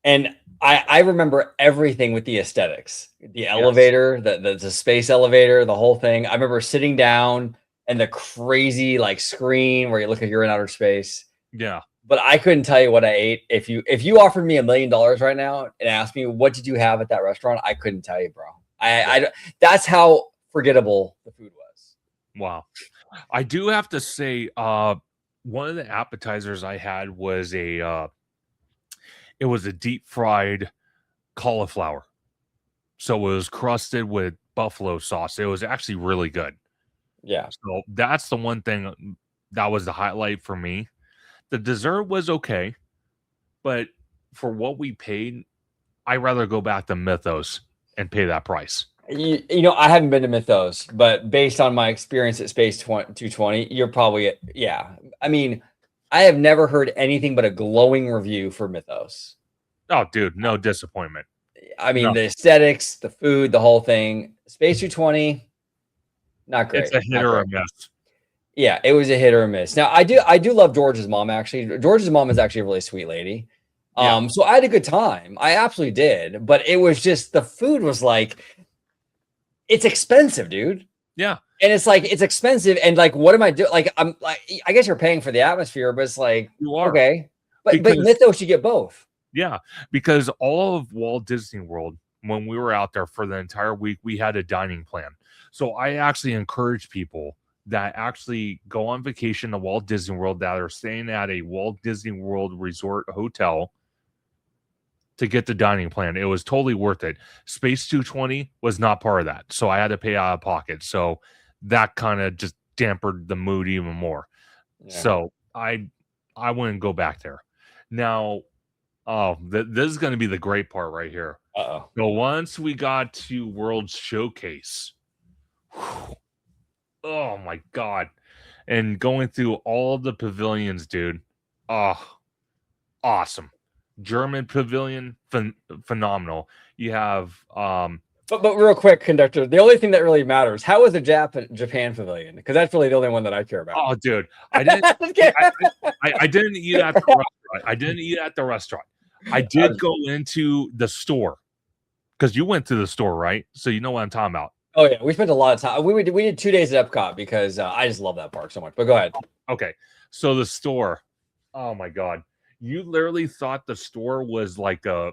And I remember everything with the aesthetics, the Yes. elevator, the space elevator, the whole thing. I remember sitting down and the crazy like screen where you look like you're in outer space. Yeah. But I couldn't tell you what I ate. If you offered me $1 million right now and asked me what did you have at that restaurant, I couldn't tell you, bro. That's how forgettable the food was. Wow. I do have to say, one of the appetizers I had was it was a deep fried cauliflower. So it was crusted with buffalo sauce. It was actually really good. Yeah. So that's the one thing that was the highlight for me. The dessert was okay, but for what we paid, I'd rather go back to Mythos and pay that price. I haven't been to Mythos, but based on my experience at Space 220, you're probably yeah. I mean, I have never heard anything but a glowing review for Mythos. Oh, dude, no disappointment. I mean, No. the aesthetics, the food, the whole thing. Space 220, not great. It's a hit or a miss. Yeah, it was a hit or a miss. Now, I do love George's mom, actually. George's mom is actually a really sweet lady. Yeah. So I had a good time. I absolutely did, but it was just the food was like it's expensive, dude. Yeah. And it's like it's expensive, and like, what am I doing? Like, I'm like, I guess you're paying for the atmosphere, but it's like, You are. okay, but Because Mythos, you get both. yeah, because all of Walt Disney World, when we were out there for the entire week, we had a dining plan. So I actually encourage people that actually go on vacation to Walt Disney World that are staying at a Walt Disney World resort hotel to get the dining plan. It was totally worth it. Space 220 was not part of that. So I had to pay out of pocket. So that kind of just dampened the mood even more. Yeah. So I wouldn't go back there. Now, oh, this is going to be the great part right here. Uh-oh. So once we got to World Showcase, oh my God. And going through all the pavilions, dude. Oh, awesome. German pavilion, phenomenal. You have But real quick, conductor, the only thing that really matters, how was the Japan pavilion? Because that's really the only one that I care about. oh dude, I didn't eat at the restaurant. I didn't eat at the restaurant. I did go into the store because you went to the store, right? So you know what I'm talking about. Oh yeah, we spent a lot of time. We did 2 days at Epcot because I just love that park so much. But go ahead. Okay, so the store. Oh my God, you literally thought the store was like a.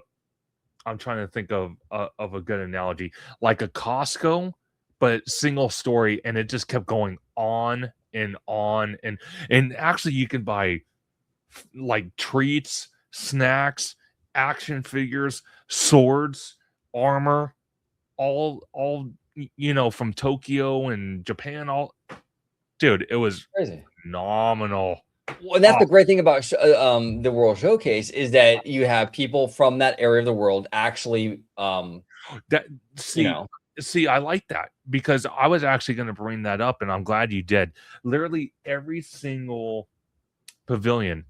I'm trying to think of a good analogy, like a Costco, but single story, and it just kept going on and on, and actually you can buy like treats, snacks, action figures, swords, armor, all from Tokyo and Japan. All, dude, it was Crazy. phenomenal. Well, and that's the great thing about the World Showcase is that you have people from that area of the world actually, that see, I like that because I was actually going to bring that up, and I'm glad you did. Literally every single pavilion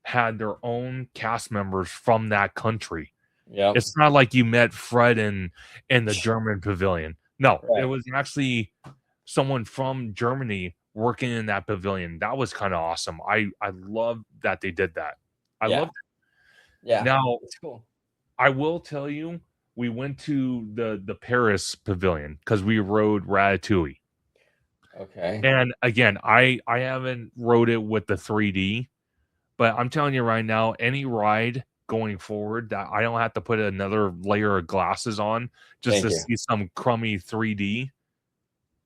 had their own cast members from that country. Yeah, it's not like you met Fred in the German pavilion. No, right. It was actually someone from Germany working in that pavilion. That was kind of awesome. I love that they did that. I love it. Yeah. Now, it's cool. I will tell you, we went to the Paris pavilion because we rode Ratatouille. Okay. And again, I haven't rode it with the 3D, but I'm telling you right now, any ride going forward that I don't have to put another layer of glasses on just to see some crummy 3D,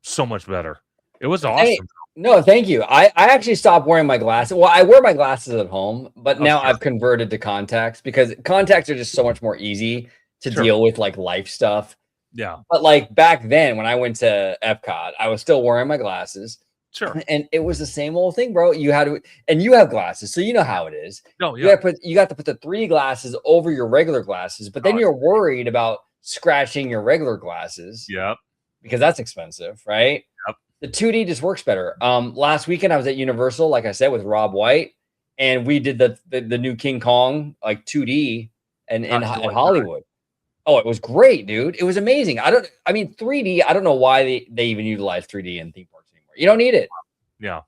so much better. It was awesome. No, thank you. I actually stopped wearing my glasses. Well, I wear my glasses at home, but now I've converted to contacts because contacts are just so much more easy to deal with like life stuff. Yeah. But like back then when I went to Epcot, I was still wearing my glasses. Sure. And it was the same old thing, bro. You had to, and you have glasses, so you know how it is. No, yeah. You got to put the 3 glasses over your regular glasses, but then you're worried about scratching your regular glasses. Yep. Because that's expensive, right? Yep. The 2D just works better. Last weekend I was at Universal, like I said, with Rob White, and we did the new King Kong like 2D and in Hollywood. Oh, it was great, dude. It was amazing. I mean 3D, I don't know why they even utilize 3D in theme parks anymore. You don't need it. Yeah.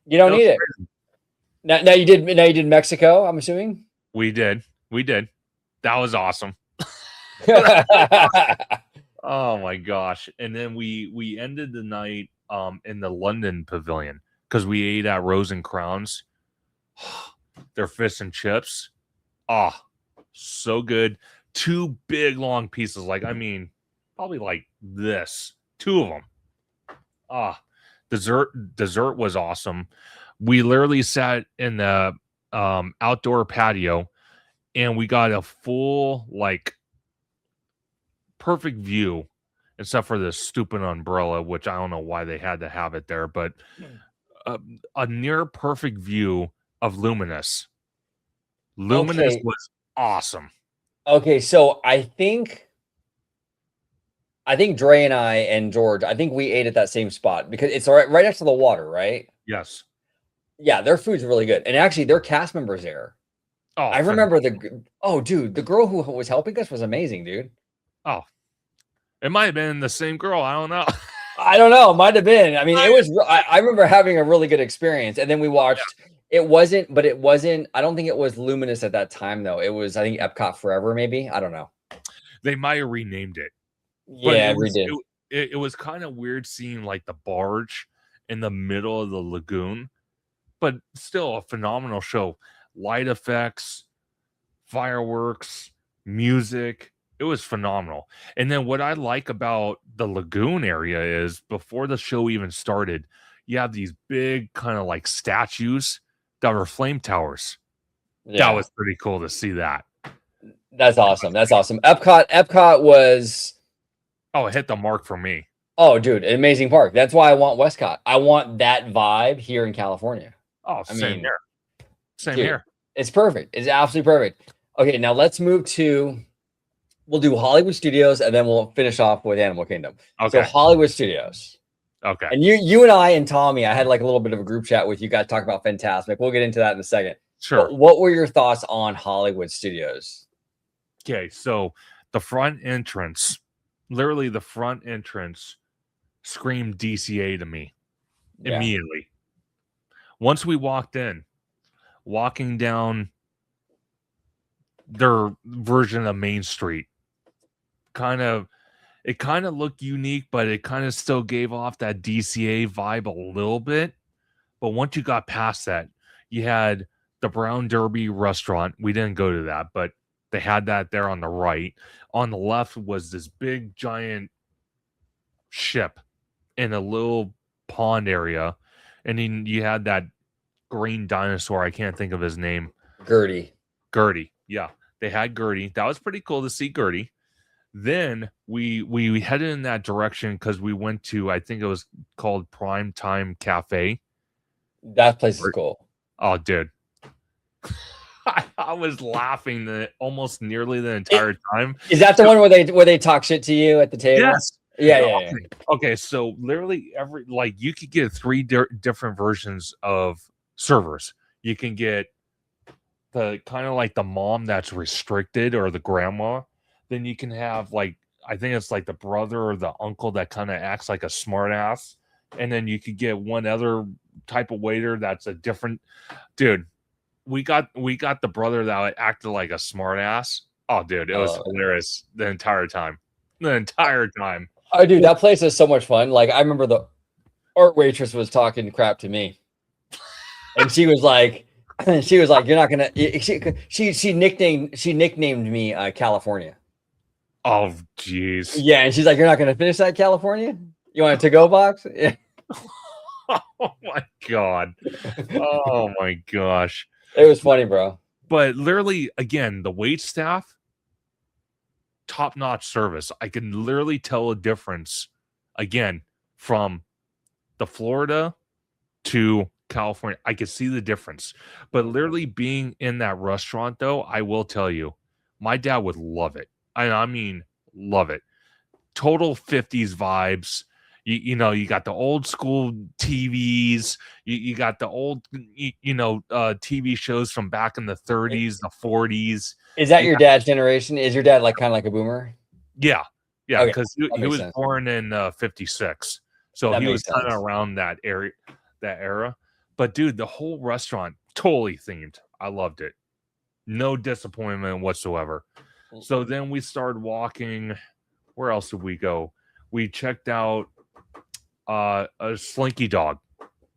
You don't need it. Now you did Mexico, I'm assuming? We did. That was awesome. Oh my gosh. And then we ended the night in the London pavilion because we ate at Rose and Crowns. Their fish and chips. Ah, so good. Two big long pieces. Like, I mean, probably like this. Two of them. Ah, dessert was awesome. We literally sat in the outdoor patio and we got a full, like, perfect view, except for this stupid umbrella, which I don't know why they had to have it there, but a near perfect view of Luminous. Luminous Okay. was awesome. Okay, so I think Dre and I and George, I think we ate at that same spot because it's right next to the water, right? Yes. Yeah, their food's really good. And actually their cast members there. Oh, I remember dude, the girl who was helping us was amazing, dude. Oh, it might have been the same girl. I don't know. I don't know, might have been. I mean, it was I remember having a really good experience. And then we watched it wasn't I don't think it was Luminous at that time though. It was I think Epcot Forever maybe. I don't know. They might have renamed it. But Yeah, we did. it was kind of weird seeing like the barge in the middle of the lagoon, but still a phenomenal show. Light effects, fireworks, music. It was phenomenal. And then what I like about the lagoon area is before the show even started, you have these big kind of like statues that are flame towers. Yeah. That was pretty cool to see that. That's awesome. That's awesome. Epcot was Oh, it hit the mark for me. oh, dude, an amazing park. That's why I want Westcott. I want that vibe here in California. Oh, same here. Same dude, here. It's perfect. It's absolutely perfect. Okay, now let's move to we'll do Hollywood Studios and then we'll finish off with Animal Kingdom. Okay. So Hollywood Studios. Okay. And you and I and Tommy, I had like a little bit of a group chat with you guys talking about Fantasmic. We'll get into that in a second. Sure. But what were your thoughts on Hollywood Studios? Okay, so the front entrance, literally the front entrance screamed DCA to me immediately. Once we walked in, walking down their version of Main Street, it kind of looked unique, but it kind of still gave off that DCA vibe a little bit. But once you got past that, you had the Brown Derby restaurant. We didn't go to that, but they had that there on the right. On the left was this big giant ship in a little pond area. And then you had that green dinosaur. I can't think of his name. Gertie. Yeah. They had Gertie. That was pretty cool to see Gertie. Then we headed in that direction because we went to, I think it was called Prime Time Cafe. That place is cool. Oh, dude. I was laughing almost nearly the entire time. Is that the one where they talk shit to you at the table? Yes. Yeah. Okay, so literally you could get three different versions of servers. You can get the kind of like the mom that's restricted or the grandma. Then you can have like I think it's like the brother or the uncle that kind of acts like a smart ass. And then you could get one other type of waiter that's a different dude. We got the brother that acted like a smart ass. Oh, dude, it was hilarious the entire time. Oh, dude, that place is so much fun. Like, I remember the art waitress was talking crap to me, and she was like, "You're not gonna." She nicknamed me California. Oh, jeez. Yeah, and she's like, "You're not gonna finish that California? You want a to-go box?" Yeah. Oh my god. Oh my gosh. It was funny, bro. But literally, again, the wait staff, top-notch service. I can literally tell a difference, again, from the Florida to California. I could see the difference. But literally being in that restaurant, though, I will tell you, my dad would love it. I mean, love it. Total 50s vibes. You know, you got the old school TVs. You got the old, TV shows from back in the 30s, the 40s. Is that your dad's generation? Is your dad like kind of like a boomer? Yeah, Okay, because he was born in 56, so he was kind of around that era. But dude, the whole restaurant totally themed. I loved it. No disappointment whatsoever. So then we started walking. Where else did we go? We checked out a Slinky Dog,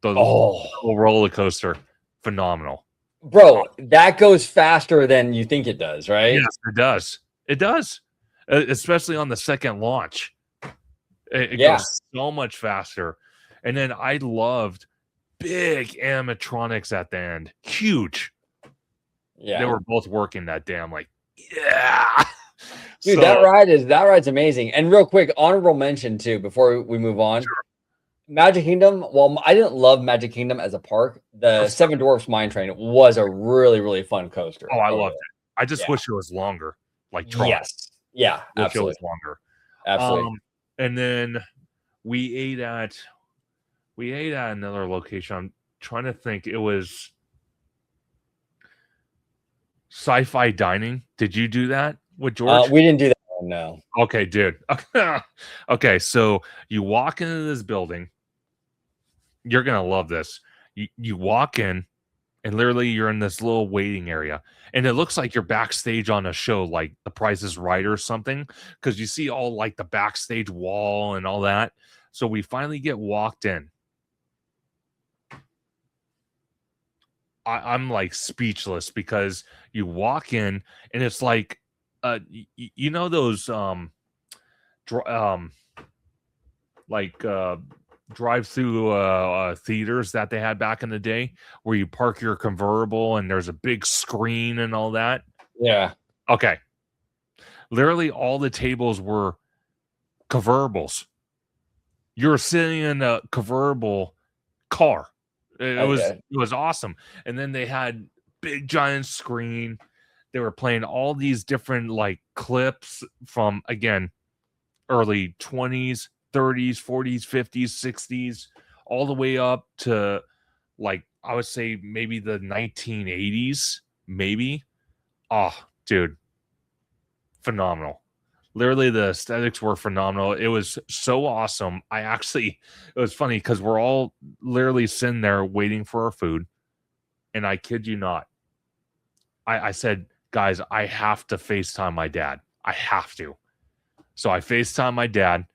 the little roller coaster. Phenomenal. Bro, that goes faster than you think it does, right? Yes, it does. It does. Especially on the second launch. It Yeah. goes so much faster. And then I loved big animatronics at the end. Huge. Yeah. They were both working that day. I'm like, yeah. Dude, So- that ride's amazing. And real quick, honorable mention too, before we move on. Sure. Magic Kingdom, while I didn't love Magic Kingdom as a park, the Seven Dwarfs Mine Train was a really, really fun coaster. Oh, I loved it. I just wish it was longer. Like Tron. Yes. Yeah, Wish absolutely. it was longer. Absolutely. And then we ate at another location. I'm trying to think. It was Sci-Fi Dining. Did you do that with George? We didn't do that one, no. Okay, dude. Okay, so you walk into this building. You're gonna love this. You walk in, and literally you're in this little waiting area, and it looks like you're backstage on a show, like The Price is Right or something, because you see all like the backstage wall and all that. So we finally get walked in. I'm like speechless because you walk in and it's like, you know those drive-through theaters that they had back in the day where you park your convertible and there's a big screen and all that. Yeah. Okay. Literally all the tables were convertibles. You're sitting in a convertible car. It was awesome. And then they had big giant screen. They were playing all these different like clips from, again, early 20s, 30s, 40s, 50s, 60s, all the way up to like, I would say maybe the 1980s, maybe. Oh, dude. Phenomenal. Literally, the aesthetics were phenomenal. It was so awesome. It was funny because we're all literally sitting there waiting for our food. And I kid you not, I said, guys, I have to FaceTime my dad. I have to. So I FaceTime my dad.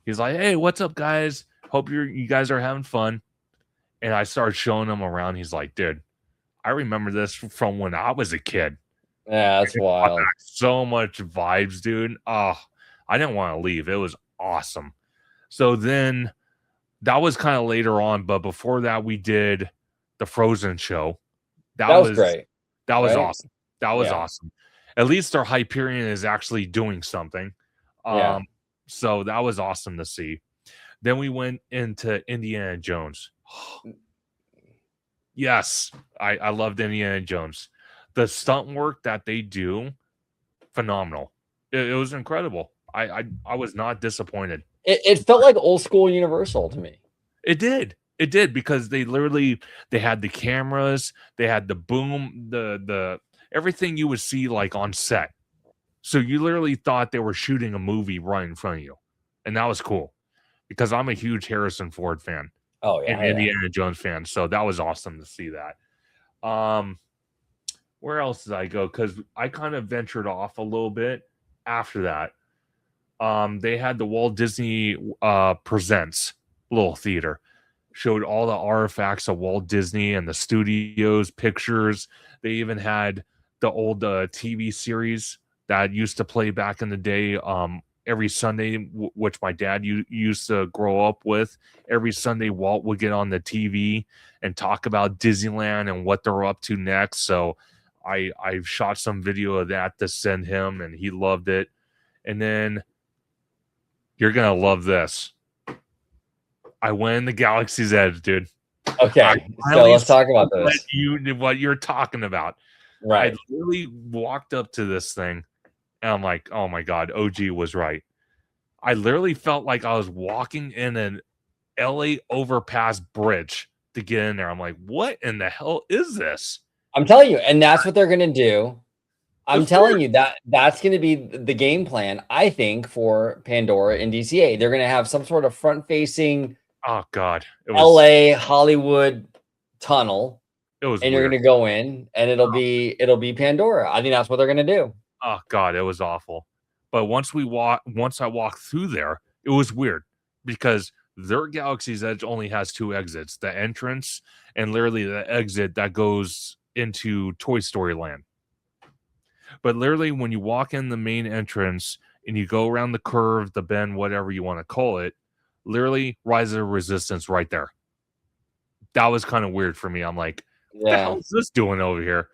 He's like, hey, what's up, guys? Hope you guys are having fun. And I started showing him around. He's like, dude, I remember this from when I was a kid. Yeah, that's wild. So much vibes, dude. Oh, I didn't want to leave. It was awesome. So then that was kind of later on, but before that, we did the Frozen show. That was great. That was awesome. That was awesome. At least our Hyperion is actually doing something. So that was awesome to see. Then we went into Indiana Jones. Yes, I loved Indiana Jones. The stunt work that they do, phenomenal. It was incredible. I was not disappointed. It felt like old school Universal to me. It did because they had the cameras, they had the boom, the everything you would see like on set. So you literally thought they were shooting a movie right in front of you, and that was cool because I'm a huge Harrison Ford fan. Oh yeah, and Indiana Jones fan. So that was awesome to see that. Where else did I go? Because I kind of ventured off a little bit after that. They had the Walt Disney Presents little theater. Showed all the artifacts of Walt Disney and the studios, pictures. They even had the old TV series that used to play back in the day every Sunday, which my dad used to grow up with. Every Sunday, Walt would get on the TV and talk about Disneyland and what they're up to next. So I've shot some video of that to send him, and he loved it. And then you're going to love this. I went the Galaxy's Edge, dude. Okay, so let's talk about this. What you're talking about. Right. I literally walked up to this thing, and I'm like, oh my God, OG was right. I literally felt like I was walking in an LA overpass bridge to get in there. I'm like, what in the hell is this? I'm telling you, and that's what they're going to do. I'm telling you that's going to be the game plan, I think, for Pandora and DCA. They're going to have some sort of front-facing oh God, LA Hollywood tunnel. It was and weird. You're going to go in and it'll be Pandora. I think that's what they're going to do. Oh God, it was awful. But once I walked through there, it was weird because their Galaxy's Edge only has two exits: the entrance and literally the exit that goes into Toy Story Land. But literally, when you walk in the main entrance and you go around the curve, the bend, whatever you want to call it, literally Rise of Resistance right there. That was kind of weird for me. I'm like, what the hell is this doing over here?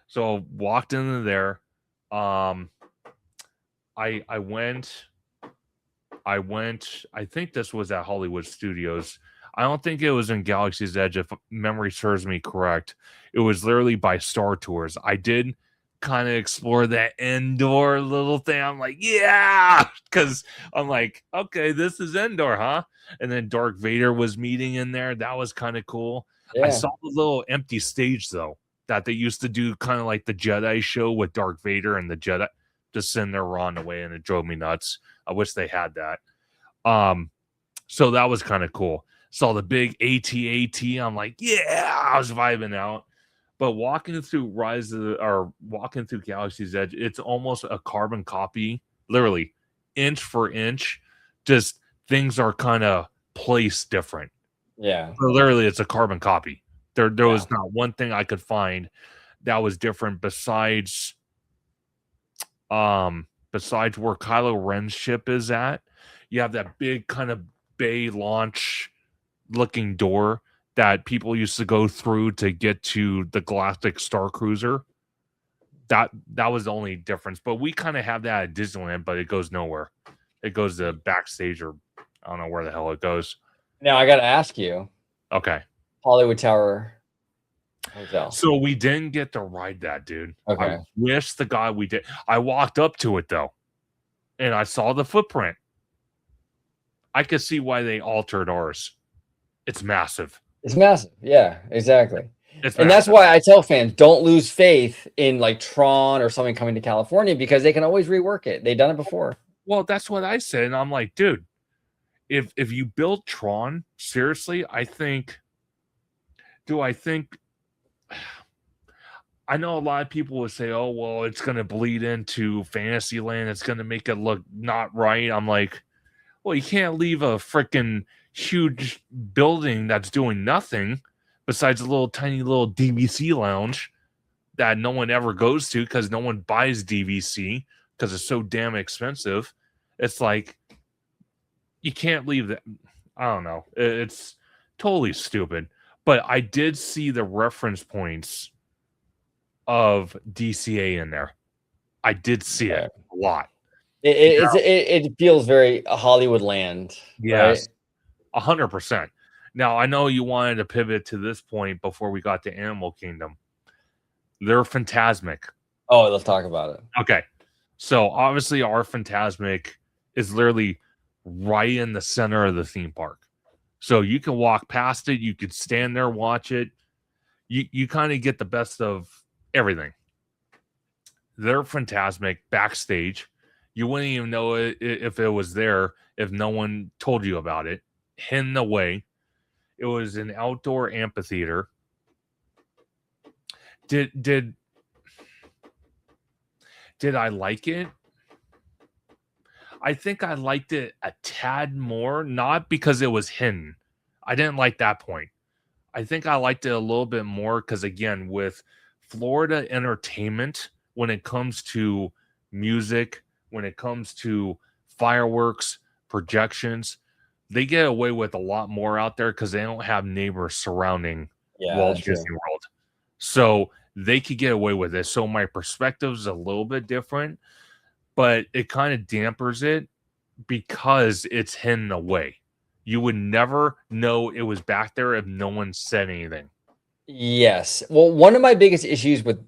So walked into there. I went. I think this was at Hollywood Studios. I don't think it was in Galaxy's Edge, if memory serves me correct. It was literally by Star Tours. I did kind of explore that indoor little thing. I'm like, yeah, because I'm like, okay, this is indoor, huh? And then Darth Vader was meeting in there. That was kind of cool. Yeah. I saw the little empty stage though that they used to do, kind of like the Jedi show with Darth Vader and the Jedi just sitting there raw away, and it drove me nuts. I wish they had that. So that was kind of cool. Saw the big AT-AT. I'm like, yeah, I was vibing out. But walking through walking through Galaxy's Edge, it's almost a carbon copy, literally inch for inch. Just things are kind of placed different. Yeah. So literally, it's a carbon copy. There was not one thing I could find that was different besides where Kylo Ren's ship is at. You have that big kind of bay launch looking door that people used to go through to get to the Galactic Star Cruiser. That was the only difference. But we kind of have that at Disneyland, but it goes nowhere. It goes to backstage, or I don't know where the hell it goes. Now I got to ask you. Okay. Hollywood Tower Hotel. So we didn't get to ride that, dude. Okay. I wish the guy we did. I walked up to it though, and I saw the footprint. I could see why they altered ours. It's massive. It's massive. Yeah, exactly. And that's why I tell fans, don't lose faith in like Tron or something coming to California, because they can always rework it. They've done it before. Well, that's what I said. And I'm like, dude, if you build Tron, seriously, I know a lot of people would say, oh, well, it's going to bleed into Fantasyland. It's going to make it look not right. I'm like, well, you can't leave a freaking huge building that's doing nothing besides a little tiny little DVC lounge that no one ever goes to because no one buys DVC because it's so damn expensive. It's like, you can't leave that. I don't know. It's totally stupid. But I did see the reference points of DCA in there. I did see it a lot. It feels very Hollywood land. Yes, right? 100%. Now, I know you wanted to pivot to this point before we got to Animal Kingdom. They're Fantasmic. Oh, let's talk about it. Okay. So, obviously, our Fantasmic is literally right in the center of the theme park. So, you can walk past it. You could stand there, watch it. You kind of get the best of everything. They're Fantasmic backstage. You wouldn't even know it if it was there if no one told you about it. Hidden away. It was an outdoor amphitheater. Did I like it? I think I liked it a tad more, not because it was hidden. I didn't like that point. I think I liked it a little bit more because, again, with Florida entertainment, when it comes to music, when it comes to fireworks, projections, they get away with a lot more out there because they don't have neighbors surrounding Walt Disney World. So they could get away with it. So my perspective is a little bit different, but it kind of dampers it because it's hidden away. You would never know it was back there if no one said anything. Yes. Well, one of my biggest issues with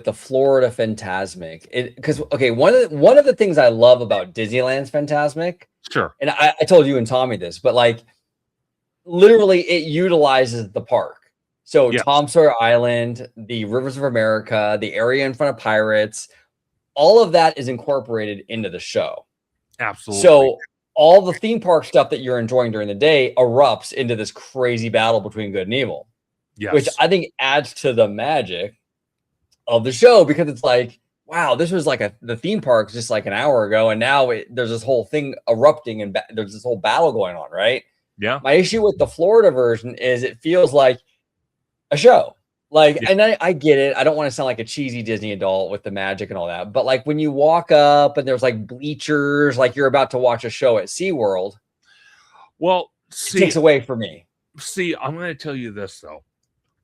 the Florida Fantasmic, because one of the things I love about Disneyland's Fantasmic, sure, and I told you and Tommy this, but like literally it utilizes the park. So Tom Sawyer Island, the Rivers of America, the area in front of Pirates, all of that is incorporated into the show. Absolutely. So all the theme park stuff that you're enjoying during the day erupts into this crazy battle between good and evil. Yes. Which I think adds to the magic of the show, because it's like wow, this was like the theme park just like an hour ago, and now there's this whole thing erupting and there's this whole battle going on, right? Yeah. My issue with the Florida version is it feels like a show. Like, Yeah. and I get it. I don't want to sound like a cheesy Disney adult with the magic and all that, but like when you walk up and there's like bleachers, like you're about to watch a show at SeaWorld, Well, it takes away from me. I'm going to tell you this though.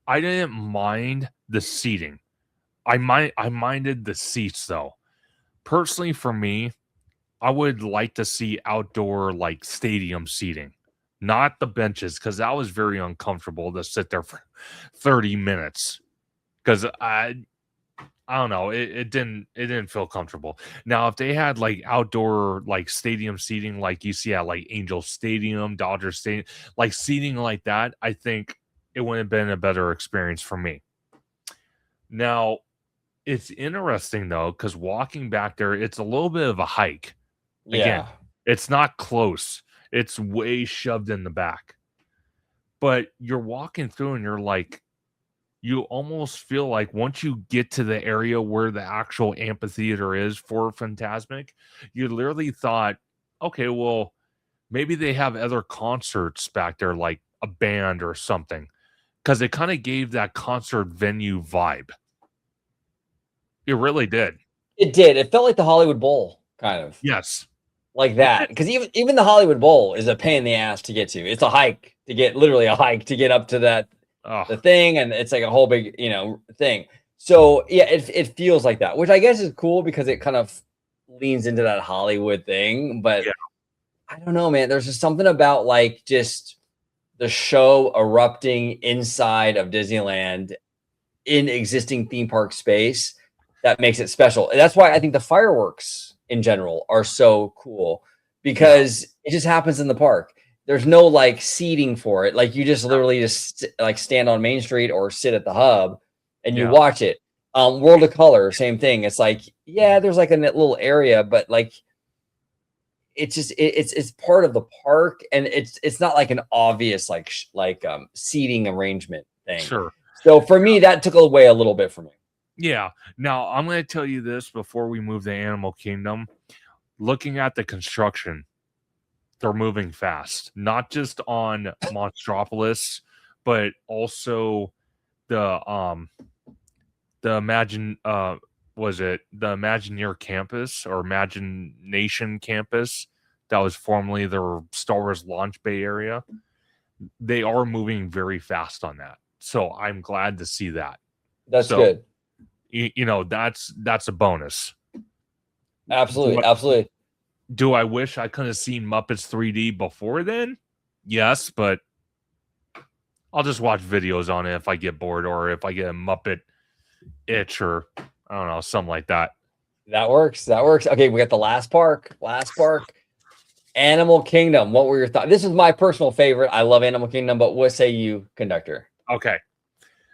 I didn't mind the seating. I minded the seats though. Personally, for me, I would like to see outdoor like stadium seating, not the benches, because that was very uncomfortable to sit there for 30 minutes. Because I don't know, it didn't feel comfortable. Now, if they had like outdoor like stadium seating, like you see at like Angel Stadium, Dodger Stadium, like seating like that, I think it would have been a better experience for me. Now, it's interesting though, because walking back there, it's a little bit of a hike. Again, Yeah. it's not close. It's way shoved in the back. But you're walking through and you're like, you almost feel like once you get to the area where the actual amphitheater is for Fantasmic, you literally thought, okay, well, maybe they have other concerts back there, like a band or something. Because it kind of gave that concert venue vibe. It really did. It did. It felt like the Hollywood Bowl, kind of Yes. like that. Because even the Hollywood Bowl is a pain in the ass to get to. It's a hike to get, literally a hike to get up to the Oh, thing, and it's like a whole big, thing. So yeah, it feels like that, which I guess is cool because it kind of leans into that Hollywood thing. But yeah. I don't know, man. There's just something about like just the show erupting inside of Disneyland in existing theme park space that makes it special. And that's why I think the fireworks in general are so cool because it just happens in the park. There's no like seating for it. Like you just literally just like stand on Main Street or sit at the hub and you Yeah. watch it. World of Color, same thing. It's like, yeah, there's like a little area, but like it's just it's part of the park, and it's not like an obvious seating arrangement thing. Sure. So for me, that took away a little bit for me. Yeah. Now, I'm going to tell you this before we move to Animal Kingdom. Looking at the construction, they're moving fast, not just on Monstropolis, but also the was it the Imagineer campus or Imagination campus that was formerly their Star Wars launch bay area. They are moving very fast on that. So I'm glad to see that. That's good. That's a bonus. Absolutely. Absolutely. Do I wish I could have seen Muppets 3D before then? Yes, but I'll just watch videos on it if I get bored or if I get a Muppet itch or I don't know, something like that. That works. That works. Okay, we got the last park. Last park. Animal Kingdom. What were your thoughts? This is my personal favorite. I love Animal Kingdom, but what say you, conductor? Okay.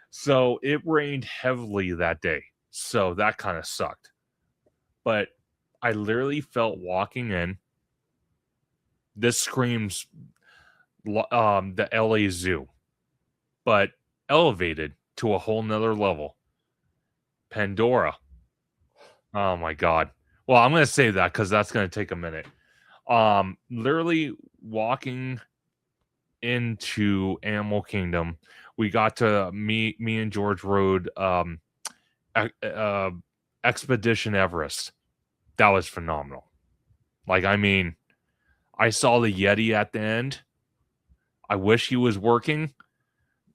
So it rained heavily that day. So that kind of sucked. But I literally felt walking in. This screams the LA Zoo, but elevated to a whole nother level. Pandora. Oh my God. Well, I'm going to say that because that's going to take a minute. Literally walking into Animal Kingdom, we got to me and George rode Expedition Everest. That was phenomenal. Like, I mean, I saw the Yeti at the end. I wish he was working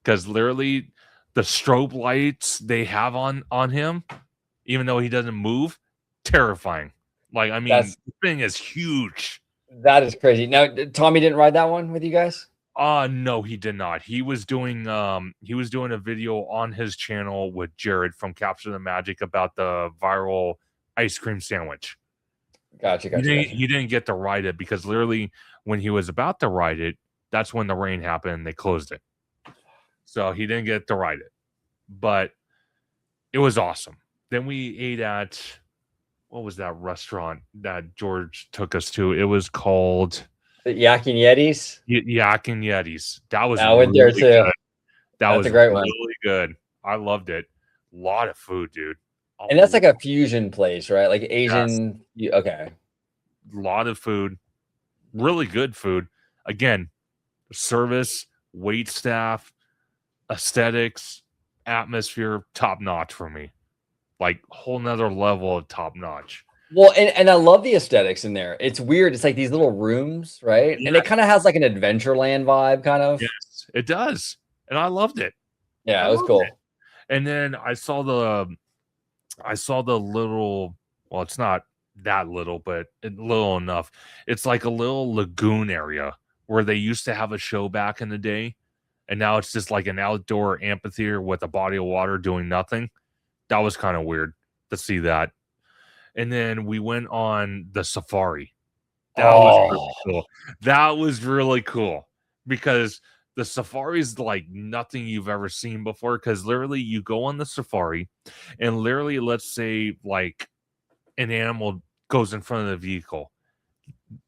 because literally the strobe lights they have on him, even though he doesn't move, terrifying. Like, I mean, the thing is huge. That is crazy. Now, Tommy didn't ride that one with you guys? No, he did not. He was doing a video on his channel with Jared from Capture the Magic about the viral ice cream sandwich. Gotcha. He didn't get to ride it because literally when he was about to ride it, that's when the rain happened and they closed it. So he didn't get to ride it. But it was awesome. Then we ate at, what was that restaurant that George took us to? It was called the Yak and Yetis. Yak and Yetis. That was I went there really too. Good. That That's was a great really one. good. I loved it. A lot of food, dude. And that's like a fusion place, right? Like Asian. Yes. Okay. A lot of food, really good food. Again, service, wait staff, aesthetics, atmosphere, top notch for me. Like whole nother level of top notch. Well, and I love the aesthetics in there. It's weird. It's like these little rooms, right? Yeah. And it kind of has like an Adventureland vibe, kind of. Yes, it does. And I loved it. Yeah, I it was loved cool. it. And then I saw the little, well, it's not that little, but little enough. It's like a little lagoon area where they used to have a show back in the day. And now it's just like an outdoor amphitheater with a body of water doing nothing. That was kind of weird to see that. And then we went on the safari. That was really cool. That was really cool because the safari is like nothing you've ever seen before. Because literally, you go on the safari, and literally, let's say like an animal goes in front of the vehicle.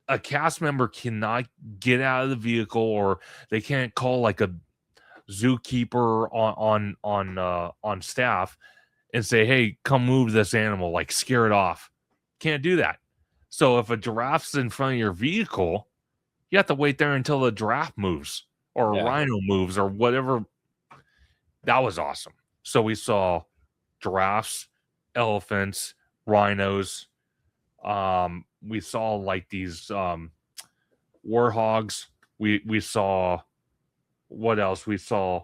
A cast member cannot get out of the vehicle, or they can't call like a zookeeper on staff and say, "Hey, come move this animal," like scare it off. Can't do that. So if a giraffe's in front of your vehicle, you have to wait there until the giraffe moves or a rhino moves or whatever. That was awesome. So we saw giraffes, elephants, rhinos. We saw like these warhogs. We saw what else? We saw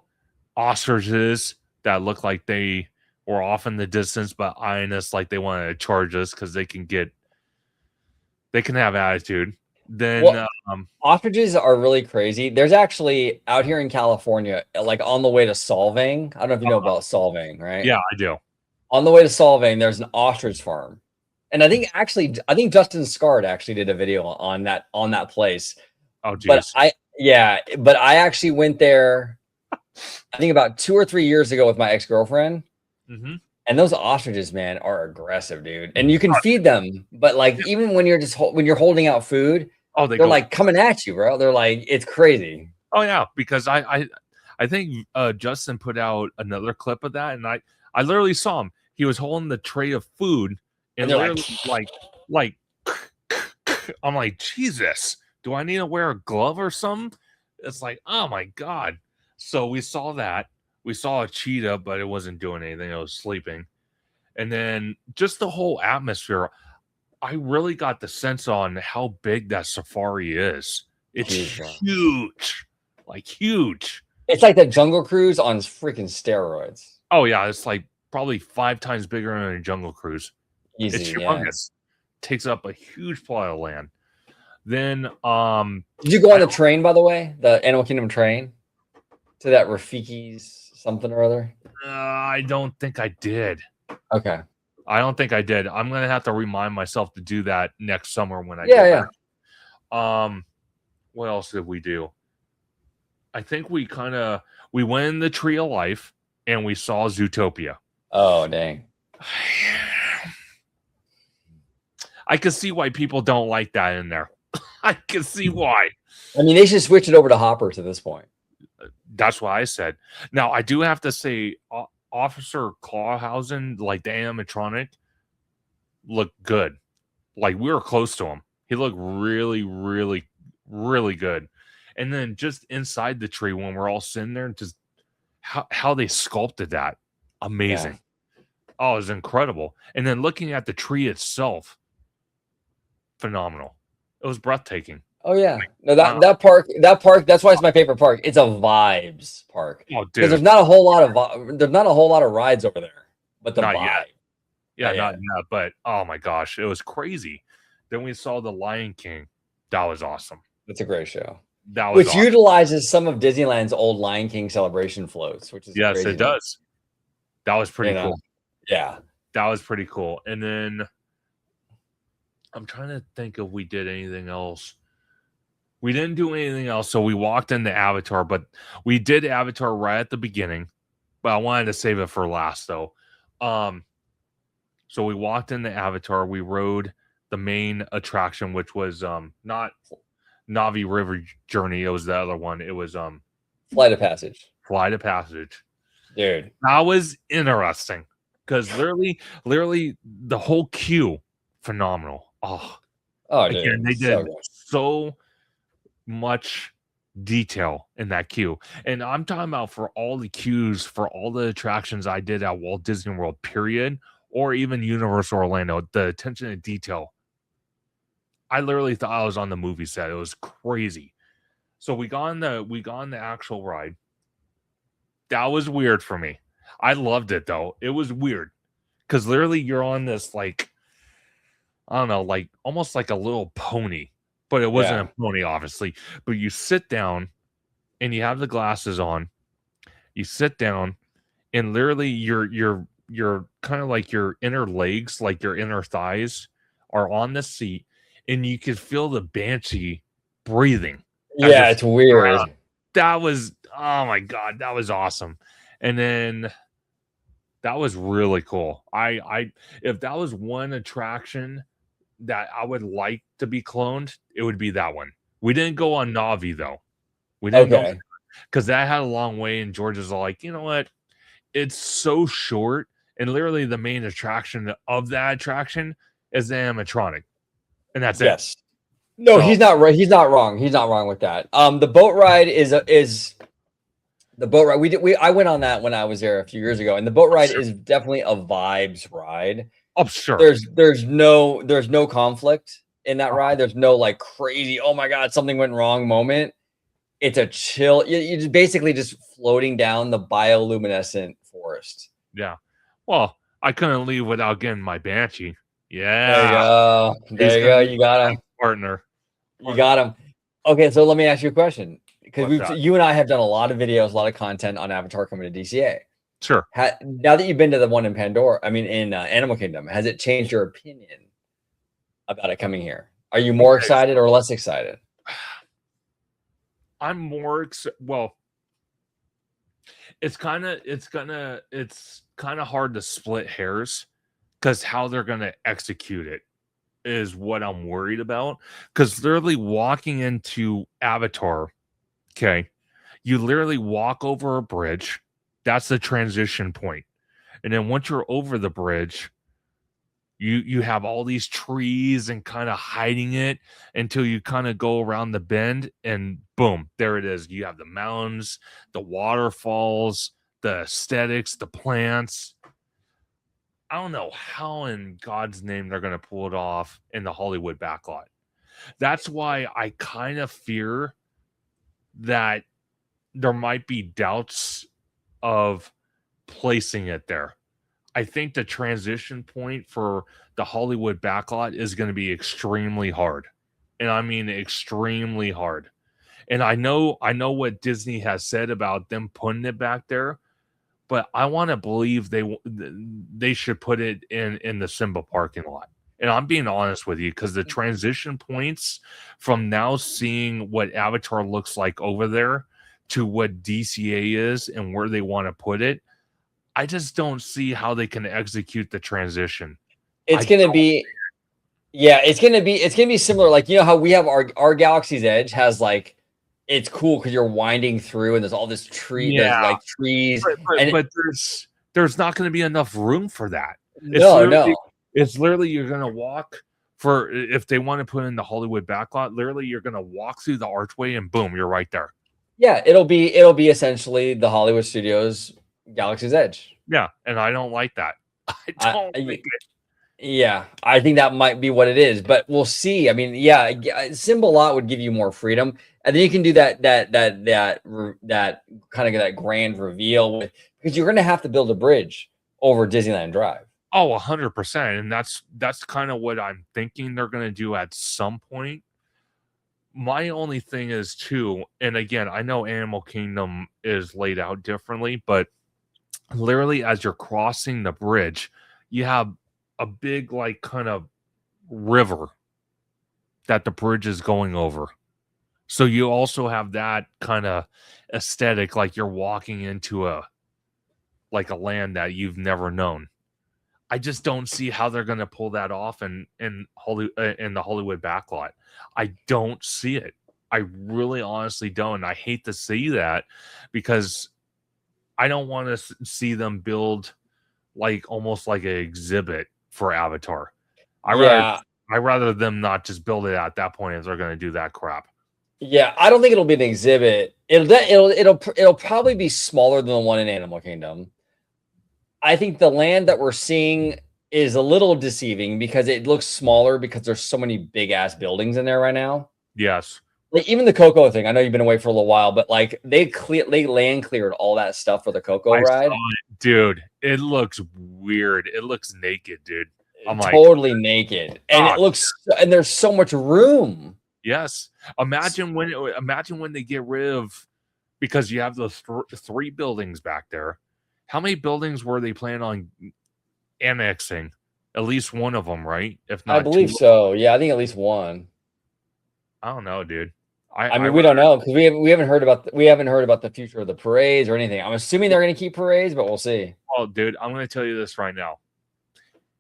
ostriches that looked like they were off in the distance, but eyeing us like they wanted to charge us because they can have attitude. Then ostriches are really crazy. There's actually out here in California, like on the way to Solvang. I don't know if you know about Solvang, right? Yeah, I do. On the way to Solvang, there's an ostrich farm. And I think Justin Scard actually did a video on that place. Oh, geez. But I actually went there, I think about 2 or 3 years ago with my ex-girlfriend. Mm-hmm. And those ostriches, man, are aggressive, dude. And you can feed them, but like even when you're when you're holding out food, they're like coming at you, bro. They're like, it's crazy. Oh yeah, because I think Justin put out another clip of that, and I literally saw him. He was holding the tray of food, and they're like I'm like, Jesus, do I need to wear a glove or something? It's like, oh my God. So we saw that. We saw a cheetah, but it wasn't doing anything. It was sleeping. And then just the whole atmosphere, I really got the sense on how big that safari is. It's huge. Like huge. It's like the Jungle Cruise on freaking steroids. Oh yeah, it's like probably 5 times bigger than a Jungle Cruise. Easy, it's humongous. Takes up a huge plot of land. Then did you go on the train, by the way? The Animal Kingdom train? To that Rafiki's something or other? I don't think I did. Okay. I don't think I did. I'm gonna have to remind myself to do that next summer when I go back. What else did we do? I think we went in the Tree of Life and we saw Zootopia. Oh dang. I can see why people don't like that in there. I can see why. I mean, they should switch it over to Hoppers at this point. That's what I said. Now, I do have to say, Officer Clawhausen, like the animatronic, looked good. Like we were close to him. He looked really, really, really good. And then just inside the tree when we're all sitting there, just how they sculpted that, amazing. Yeah. Oh, it was incredible. And then looking at the tree itself, phenomenal. It was breathtaking. Oh yeah, no that park. That's why it's my favorite park. It's a vibes park. Oh, dude, because there's not a whole lot of rides over there, but the not vibe. Yet. Yeah, not yet. But oh my gosh, it was crazy. Then we saw the Lion King. That was awesome. That's a great show. That was awesome. Utilizes some of Disneyland's old Lion King celebration floats, which is it does. That was pretty cool. Yeah, that was pretty cool. And then I'm trying to think if we did anything else. We didn't do anything else, so we walked into Avatar, but we did Avatar right at the beginning. But I wanted to save it for last, though. So we walked into Avatar. We rode the main attraction, which was not Navi River Journey. It was the other one. It was Flight of Passage. Flight of Passage. Dude, that was interesting. because literally the whole queue, phenomenal. Oh, Oh, again, dude, they so did good. so much detail in that queue. And I'm talking about for all the queues, for all the attractions I did at Walt Disney World, period, or even Universal Orlando, the attention to detail. I literally thought I was on the movie set. It was crazy. So we got on the actual ride. That was weird for me. I loved it though. It was weird because literally you're on this like, I don't know, like almost like a little pony, but it wasn't Yeah. a pony, obviously. But you sit down and you have the glasses on. You sit down and literally your kind of like your inner legs, like your inner thighs, are on the seat, and you could feel the banshee breathing as you're Yeah, it's flying around. weird. That was, oh my god, that was awesome. And then that was really cool. I if that was one attraction that I would like to be cloned, it would be that one. We didn't go on Navi though. We didn't go Okay. because that had a long way, and George is like, you know what? It's so short, and literally the main attraction of that attraction is the animatronic, and that's it. Yes. No, So he's not right. He's not wrong. He's not wrong with that. The boat ride is the boat ride. I went on that when I was there a few years ago, and the boat I'm ride sure, is definitely a vibes ride. I'm sure. There's no conflict in that Uh-huh. ride. There's no like crazy, oh my god, something went wrong moment. It's a chill. You're just basically just floating down the bioluminescent forest. Yeah. Well, I couldn't leave without getting my banshee. There you Yeah, go. he's There you gonna go. be You my got next him. partner. You got him. Okay, so let me ask you a question because What's that? you and I have done a lot of videos, a lot of content on Avatar coming to DCA. Sure. Now that you've been to the one in Pandora, I mean in Animal Kingdom, has it changed your opinion about it coming here? Are you more Okay. excited or less excited? I'm well, it's kind of hard to split hairs because how they're gonna execute it is what I'm worried about. Because literally walking into Avatar, okay, you literally walk over a bridge. That's the transition point. And then once you're over the bridge, you have all these trees and kind of hiding it until you kind of go around the bend and boom, there it is. You have the mountains, the waterfalls, the aesthetics, the plants. I don't know how in God's name they're going to pull it off in the Hollywood backlot. That's why I kind of fear that there might be doubts of placing it there. I think the transition point for the Hollywood backlot is going to be extremely hard. And I mean extremely hard. And I know what Disney has said about them putting it back there, but I want to believe they should put it in the Simba parking lot. And I'm being honest with you because the transition points from now seeing what Avatar looks like over there to what DCA is and where they want to put it, I just don't see how they can execute the transition. It's I gonna don't. be it's gonna be similar. Like how we have our Galaxy's Edge has like it's cool because you're winding through and there's all this there's Yeah, like trees but but, and but there's not going to be enough room for that. It's no, literally no. it's literally you're going to walk for if they want to put in the Hollywood backlot. Literally, you're going to walk through the archway and boom, you're right there. Yeah, it'll be essentially the Hollywood Studios Galaxy's Edge. Yeah, and I don't like that. I I, don't like I it. yeah, I think that might be what it is, but we'll see. I mean, yeah, Symbol Lot would give you more freedom, and then you can do that kind of that grand reveal because you're going to have to build a bridge over Disneyland Drive. Oh, 100%, and that's kind of what I'm thinking they're going to do at some point. My only thing is too, and again, I know Animal Kingdom is laid out differently, but literally as you're crossing the bridge, you have a big like kind of river that the bridge is going over. So you also have that kind of aesthetic, like you're walking into a land that you've never known. I just don't see how they're going to pull that off in the Hollywood backlot. I don't see it. I really honestly don't. I hate to see that because I don't want to see them build like almost like an exhibit for Avatar. I rather Yeah, I rather them not just build it at that point if they're going to do that crap. yeah. I don't think it'll be an exhibit. It'll probably be smaller than the one in Animal Kingdom. I think the land that we're seeing is a little deceiving because it looks smaller because there's so many big ass buildings in there right now. Yes. Like even the Coco thing. I know you've been away for a little while, but like they land cleared all that stuff for the Coco I saw ride. it, dude. It looks weird. It looks naked, dude. I'm like, Totally naked, and ah, it looks and there's so much room. yes. Imagine when they get rid of, because you have those three buildings back there. How many buildings were they planning on annexing? At least one of them, right? If I not believe two. so. Yeah, I think at least one. I don't know, dude. I I mean, we rather don't know because we haven't heard about the future of the parades or anything. I'm assuming they're going to keep parades, but we'll see. Oh, dude, I'm going to tell you this right now.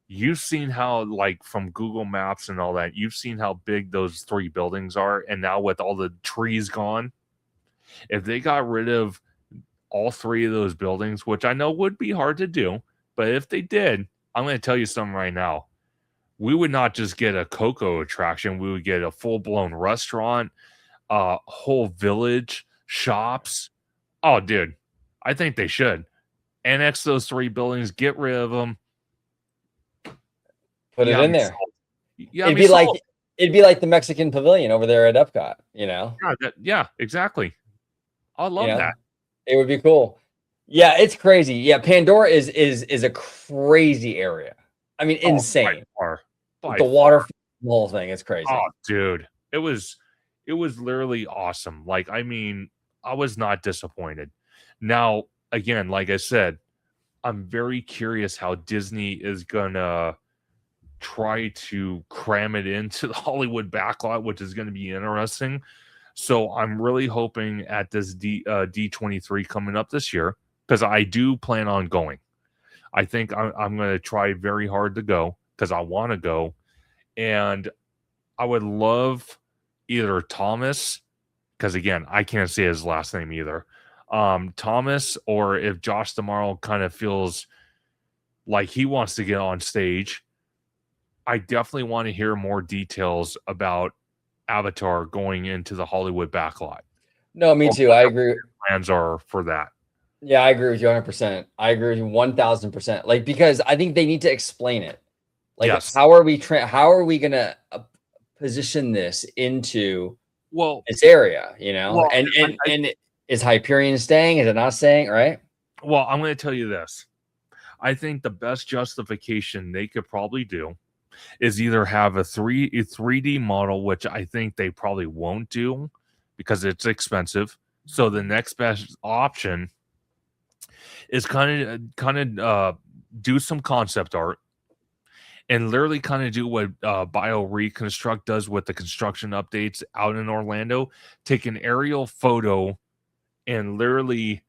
You've seen how, like, from Google Maps and all that, you've seen how big those three buildings are, and now with all the trees gone, if they got rid of all three of those buildings, which I know would be hard to do, but if they did, I'm going to tell you something right now. We would not just get a Coco attraction, we would get a full-blown restaurant, whole village, shops. Oh, dude, I think they should annex those three buildings, get rid of them. Put You it got in me there. sold. You got It'd me be like sold. it'd be like the Mexican pavilion over there at Epcot. Yeah, exactly. I You love know, that. it would be cool. Yeah, it's crazy. Yeah, Pandora is a crazy area. I mean, Oh, by insane. far, by The far. water, the whole thing. It's Oh, crazy. dude, it was literally awesome. Like, I mean, I was not disappointed. Now, again, like I said, I'm very curious how Disney is gonna try to cram it into the Hollywood backlot, which is going to be interesting. So I'm really hoping at this D23 coming up this year, because I do plan on going. I think I'm going to try very hard to go because I want to go. And I would love either Thomas, because again, I can't say his last name either. Thomas, or if Josh tomorrow kind of feels like he wants to get on stage, I definitely want to hear more details about Avatar going into the Hollywood backlot, No, me or too. what I their agree. plans are for that. Yeah, I agree with you 100%. I agree with you 1000%. Like because I think they need to explain it. Like Yes. how are we gonna position this into Well, this area? You know, well, and is Hyperion staying? Is it not staying? Right? well, I'm going to tell you this. I think the best justification they could probably do is either have a 3D model, which I think they probably won't do because it's expensive. So the next best option is kind of do some concept art and literally kind of do what Bio Reconstruct does with the construction updates out in Orlando. Take an aerial photo and literally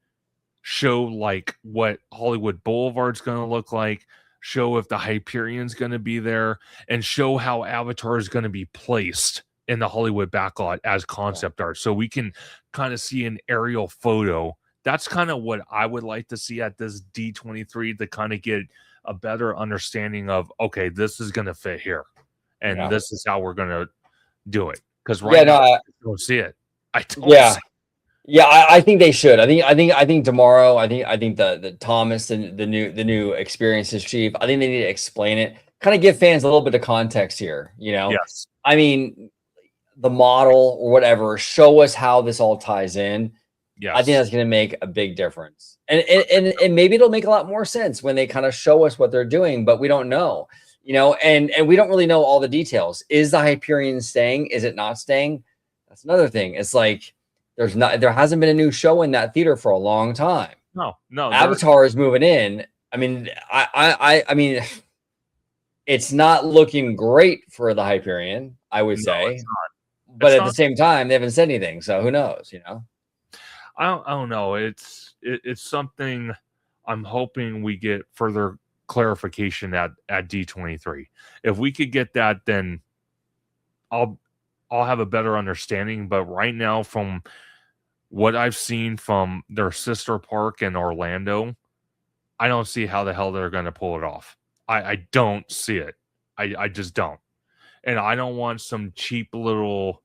show like what Hollywood Boulevard's going to look like, show if the Hyperion's going to be there, and show how Avatar is going to be placed in the Hollywood backlot as concept art. So we can kind of see an aerial photo. That's kind of what I would like to see at this D23 to kind of get a better understanding of, okay, this is going to fit here. And Yeah. this is how we're going to do it. Because Yeah, right now, no, I don't see it. I don't yeah. see it. Yeah, I think they should. I think tomorrow. I think the Thomas and the new experiences chief. I think they need to explain it. Kind of give fans a little bit of context here. Yes. I mean, the model or whatever. Show us how this all ties in. I think Yes. that's going to make a big difference, and maybe it'll make a lot more sense when they kind of show us what they're doing. But we don't know. And we don't really know all the details. Is the Hyperion staying? Is it not staying? That's another thing. It's like there hasn't been a new show in that theater for a long time. No, Avatar is moving in. I mean, I mean, it's not looking great for the Hyperion, I would no, say. it's not. But It's at the not. same time, they haven't said anything, so who knows? I don't know. It's something I'm hoping we get further clarification at D23. If we could get that, then I'll have a better understanding. But right now, from what I've seen from their sister park in Orlando, I don't see how the hell they're going to pull it off. I don't see it. I just don't. And I don't want some cheap little.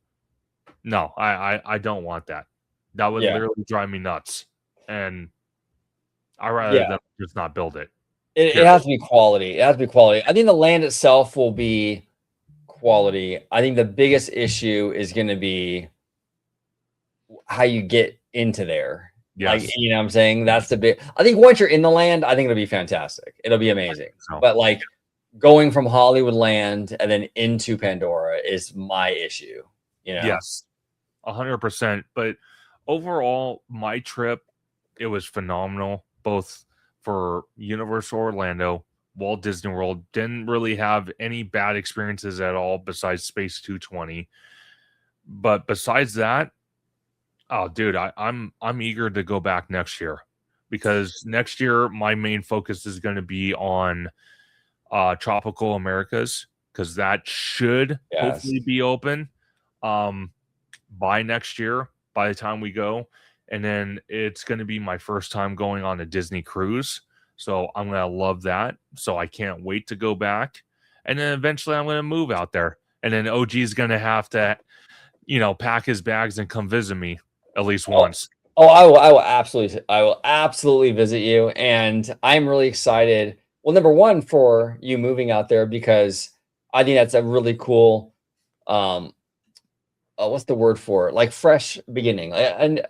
No, I don't want that. That would Yeah. literally drive me nuts. And I rather Yeah. them just not build it. It has to be quality. It has to be quality. I think the land itself will be quality. I think the biggest issue is going to be how you get into there. Yes. Like, you know what I'm saying? That's the big. I think once you're in the land, I think it'll be fantastic. It'll be amazing. So. But like going from Hollywood land and then into Pandora is my issue. You know? Yes, 100%. But overall, my trip, it was phenomenal, both for Universal Orlando, Walt Disney World. Didn't really have any bad experiences at all besides Space 220. But besides that, oh, dude, I'm eager to go back next year, because next year my main focus is going to be on Tropical Americas, because that should hopefully be open by next year, by the time we go. And then it's going to be my first time going on a Disney cruise, so I'm going to love that. So I can't wait to go back. And then eventually I'm going to move out there, and then OG is going to have to, pack his bags and come visit me at least once. Oh, I will absolutely visit you, and I'm really excited. Well, number one, for you moving out there, because I think that's a really cool, what's the word for it? Like fresh beginning. And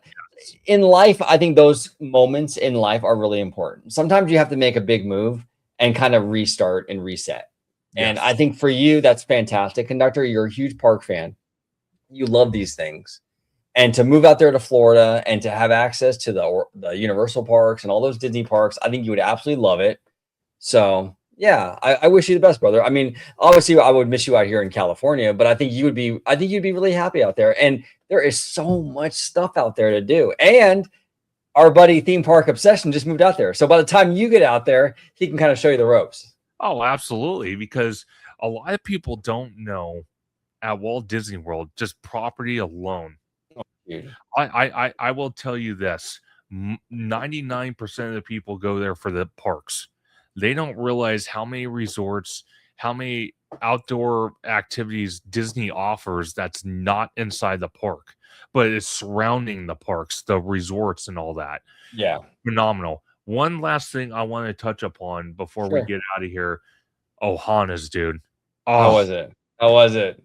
in life, I think those moments in life are really important. Sometimes you have to make a big move and kind of restart and reset. And I think for you, that's fantastic. Conductor, you're a huge park fan. You love these things. And to move out there to Florida and to have access to the Universal parks and all those Disney parks, I think you would absolutely love it. So yeah, I wish you the best, brother. I mean, obviously I would miss you out here in California, but I think you'd be really happy out there. And there is so much stuff out there to do. And our buddy Theme Park Obsession just moved out there. So by the time you get out there, he can kind of show you the ropes. Oh, absolutely. Because a lot of people don't know, at Walt Disney World, just property alone. I will tell you this: 99% of the people go there for the parks. They don't realize how many resorts, how many outdoor activities Disney offers that's not inside the park, but it's surrounding the parks, the resorts, and all that. Yeah, phenomenal. One last thing I want to touch upon before we get out of here: Ohana's, dude. Oh, how was it? How was it?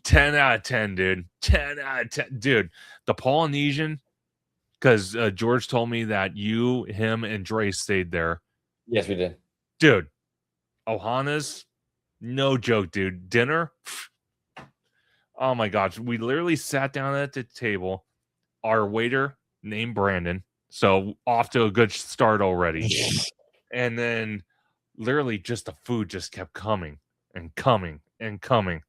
10 out of 10, dude. 10 out of 10. Dude, the Polynesian, because George told me that you, him, and Dre stayed there. Yes, we did. Dude, Ohana's, no joke, dude. Dinner, oh my gosh. We literally sat down at the table. Our waiter, named Brandon, so off to a good start already. And then literally just the food just kept coming and coming and coming.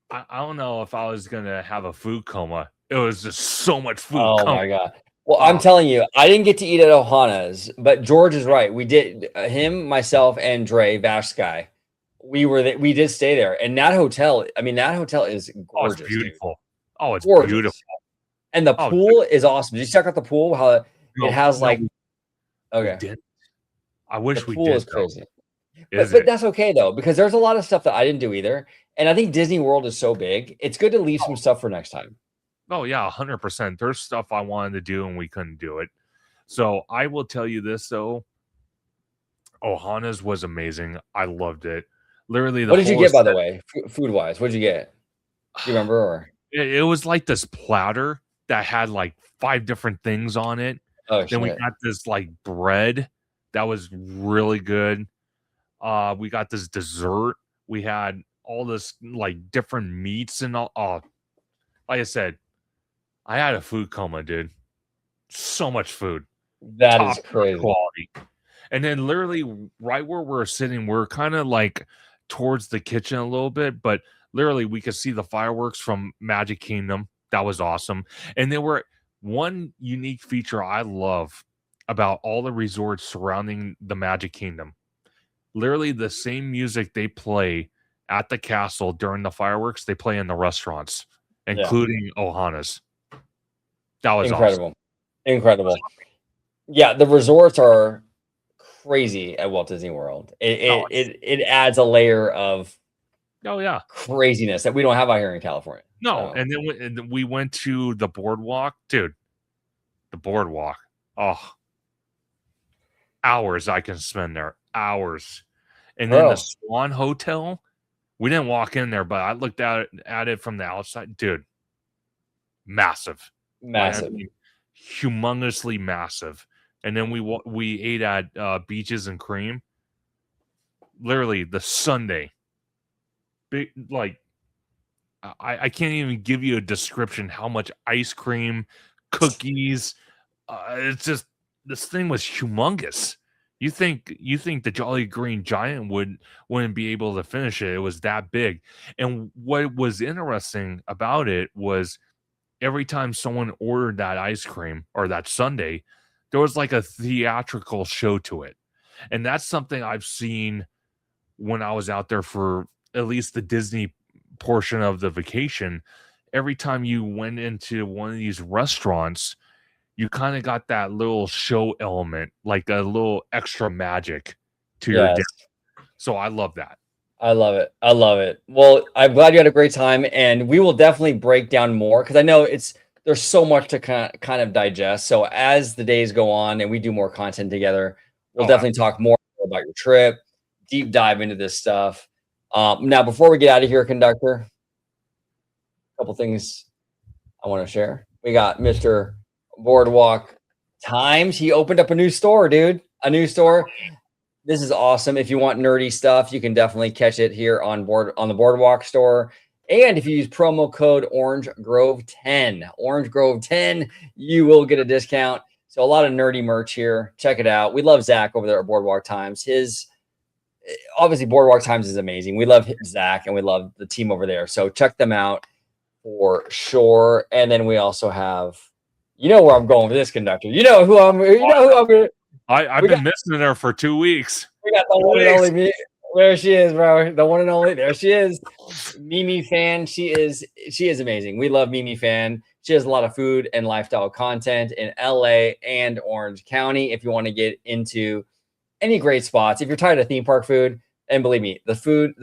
I don't know if I was gonna have a food coma. It was just so much food. Oh my god! Well, I'm telling you, I didn't get to eat at Ohana's, but George is right. We did. Him, myself, and Dre Vash Sky. We did stay there, and that hotel. I mean, that hotel is gorgeous. It's beautiful. Dude. Oh, it's gorgeous. Beautiful. And the pool is awesome. Did you check out the pool? How it has like. Okay. I wish the we pool did. Is crazy. But that's okay though, because there's a lot of stuff that I didn't do either. And I think Disney World is so big, it's good to leave some stuff for next time. Oh, yeah, 100%. There's stuff I wanted to do and we couldn't do it. So I will tell you this, though. Ohana's was amazing. I loved it. Literally, what did you get, by the way, food-wise? What did you get? Do you remember? Or? It was like this platter that had like 5 different things on it. Oh, then we got this like bread that was really good. We got this dessert. We had all this like different meats and all. Oh, like I said, I had a food coma, dude. So much food. That is crazy quality. And then literally right where we're sitting, we're kind of like towards the kitchen a little bit, but literally we could see the fireworks from Magic Kingdom. That was awesome. And there were one unique feature I love about all the resorts surrounding the Magic Kingdom. Literally the same music they play at the castle during the fireworks, they play in the restaurants, including Ohana's. That was incredible. Awesome. Incredible. Yeah, the resorts are crazy at Walt Disney World. It No, it it, it adds a layer of oh yeah, craziness that we don't have out here in California. no, So and then we went to the boardwalk, dude. The boardwalk, oh, hours I can spend there, hours. And then the bro, Swan Hotel, we didn't walk in there, but I looked at it from the outside, dude. Massive, like I massive. mean, humongously massive. And then we ate at Beaches and Cream, literally the Sunday. Big like I can't even give you a description how much ice cream, cookies. It's just this thing was humongous. You think the Jolly Green Giant wouldn't be able to finish it? It was that big. And what was interesting about it was every time someone ordered that ice cream or that sundae, there was like a theatrical show to it. And that's something I've seen when I was out there for at least the Disney portion of the vacation. Every time you went into one of these restaurants, you kind of got that little show element, like a little extra magic to your dinner. Yes. So I love that. I love it. I love it. Well, I'm glad you had a great time, and we will definitely break down more because I know there's so much to kind of digest. So as the days go on and we do more content together, we'll Oh, definitely talk more about your trip, deep dive into this stuff. Now, before we get out of here, conductor, a couple things I want to share. We got Mr. Boardwalk Times. He opened up a new store, dude. A new store. This is awesome. If you want nerdy stuff, you can definitely catch it here on the Boardwalk store. And if you use promo code Orange Grove 10, Orange Grove 10, you will get a discount. So a lot of nerdy merch here. Check it out. We love Zach over there at Boardwalk Times. His obviously Boardwalk Times is amazing. We love Zach and we love the team over there. So check them out for sure. And then we also have, you know where I'm going with this, conductor. You know who I'm. You know who I'm. Gonna, I've we got been missing her for 2 weeks. we got the one and only me. There she is, bro. The one and only. There she is. Mimie fan. She is amazing. We love Mimie fan. She has a lot of food and lifestyle content in LA and Orange County. If you want to get into any great spots, if you're tired of theme park food, and believe me, the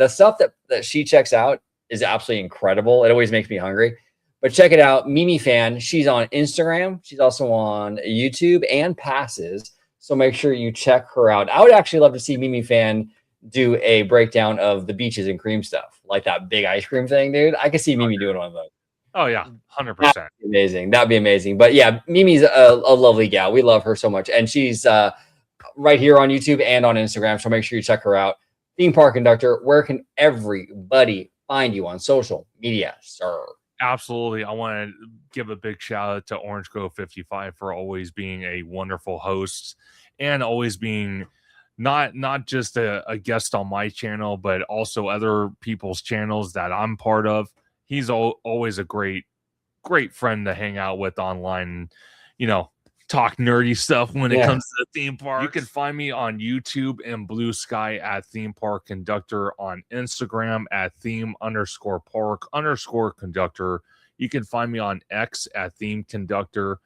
stuff that she checks out is absolutely incredible. It always makes me hungry. But check it out, Mimie fan. She's on Instagram. She's also on YouTube and Passes. So make sure you check her out. I would actually love to see Mimie fan do a breakdown of the Beaches and Cream stuff, like that big ice cream thing, dude. I could see Mimie doing one of those. Oh yeah, That'd 100%. be amazing. That'd be amazing. But yeah, Mimi's a lovely gal. We love her so much, and she's right here on YouTube and on Instagram. So make sure you check her out. Theme Park Conductor. Where can everybody find you on social media, sir? Absolutely. I want to give a big shout out to Orange Grove 55 for always being a wonderful host and always being not just a guest on my channel, but also other people's channels that I'm part of. He's always a great friend to hang out with online, you know, talk nerdy stuff when it Yeah. comes to the theme park. You can find me on YouTube and Blue Sky at Theme Park Conductor, on Instagram at theme_park_conductor. You can find me on X at Theme Conductor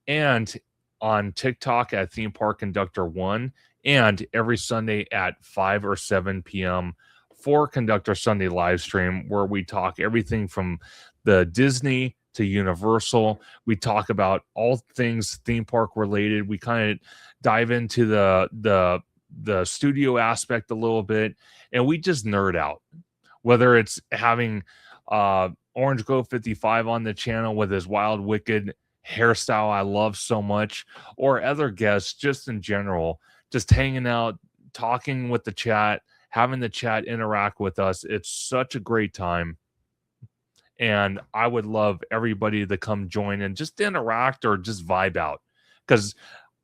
and on TikTok at Theme Park Conductor 1, and every Sunday at 5 or 7 p.m. for Conductor Sunday live stream, where we talk everything from the Disney to Universal. We talk about all things theme park related. We kind of dive into the studio aspect a little bit, and we just nerd out. Whether it's having Orange Grove 55 on the channel with his Wild Wicked hairstyle I love so much, or other guests just in general, just hanging out, talking with the chat, having the chat interact with us. It's such a great time. And I would love everybody to come join and just interact or just vibe out. Because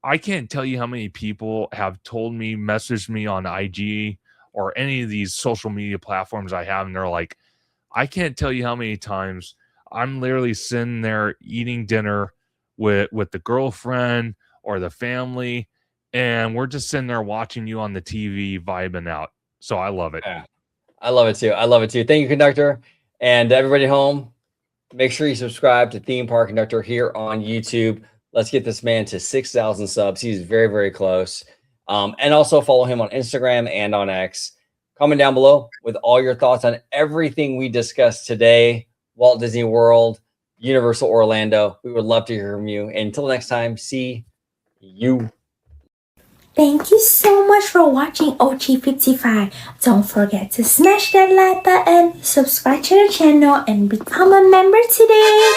I can't tell you how many people have told me, messaged me on IG or any of these social media platforms I have, and they're like, I can't tell you how many times I'm literally sitting there eating dinner with the girlfriend or the family, and we're just sitting there watching you on the TV vibing out. So I love it. Yeah. I love it too. I love it too. Thank you, conductor. And everybody at home, make sure you subscribe to Theme Park Conductor here on YouTube. Let's get this man to 6,000 subs. He's very, very close. And also follow him on Instagram and on X. Comment down below with all your thoughts on everything we discussed today. Walt Disney World, Universal Orlando. We would love to hear from you. Until next time, see you. Thank you so much for watching OG55. Don't forget to smash that like button, subscribe to the channel, and become a member today.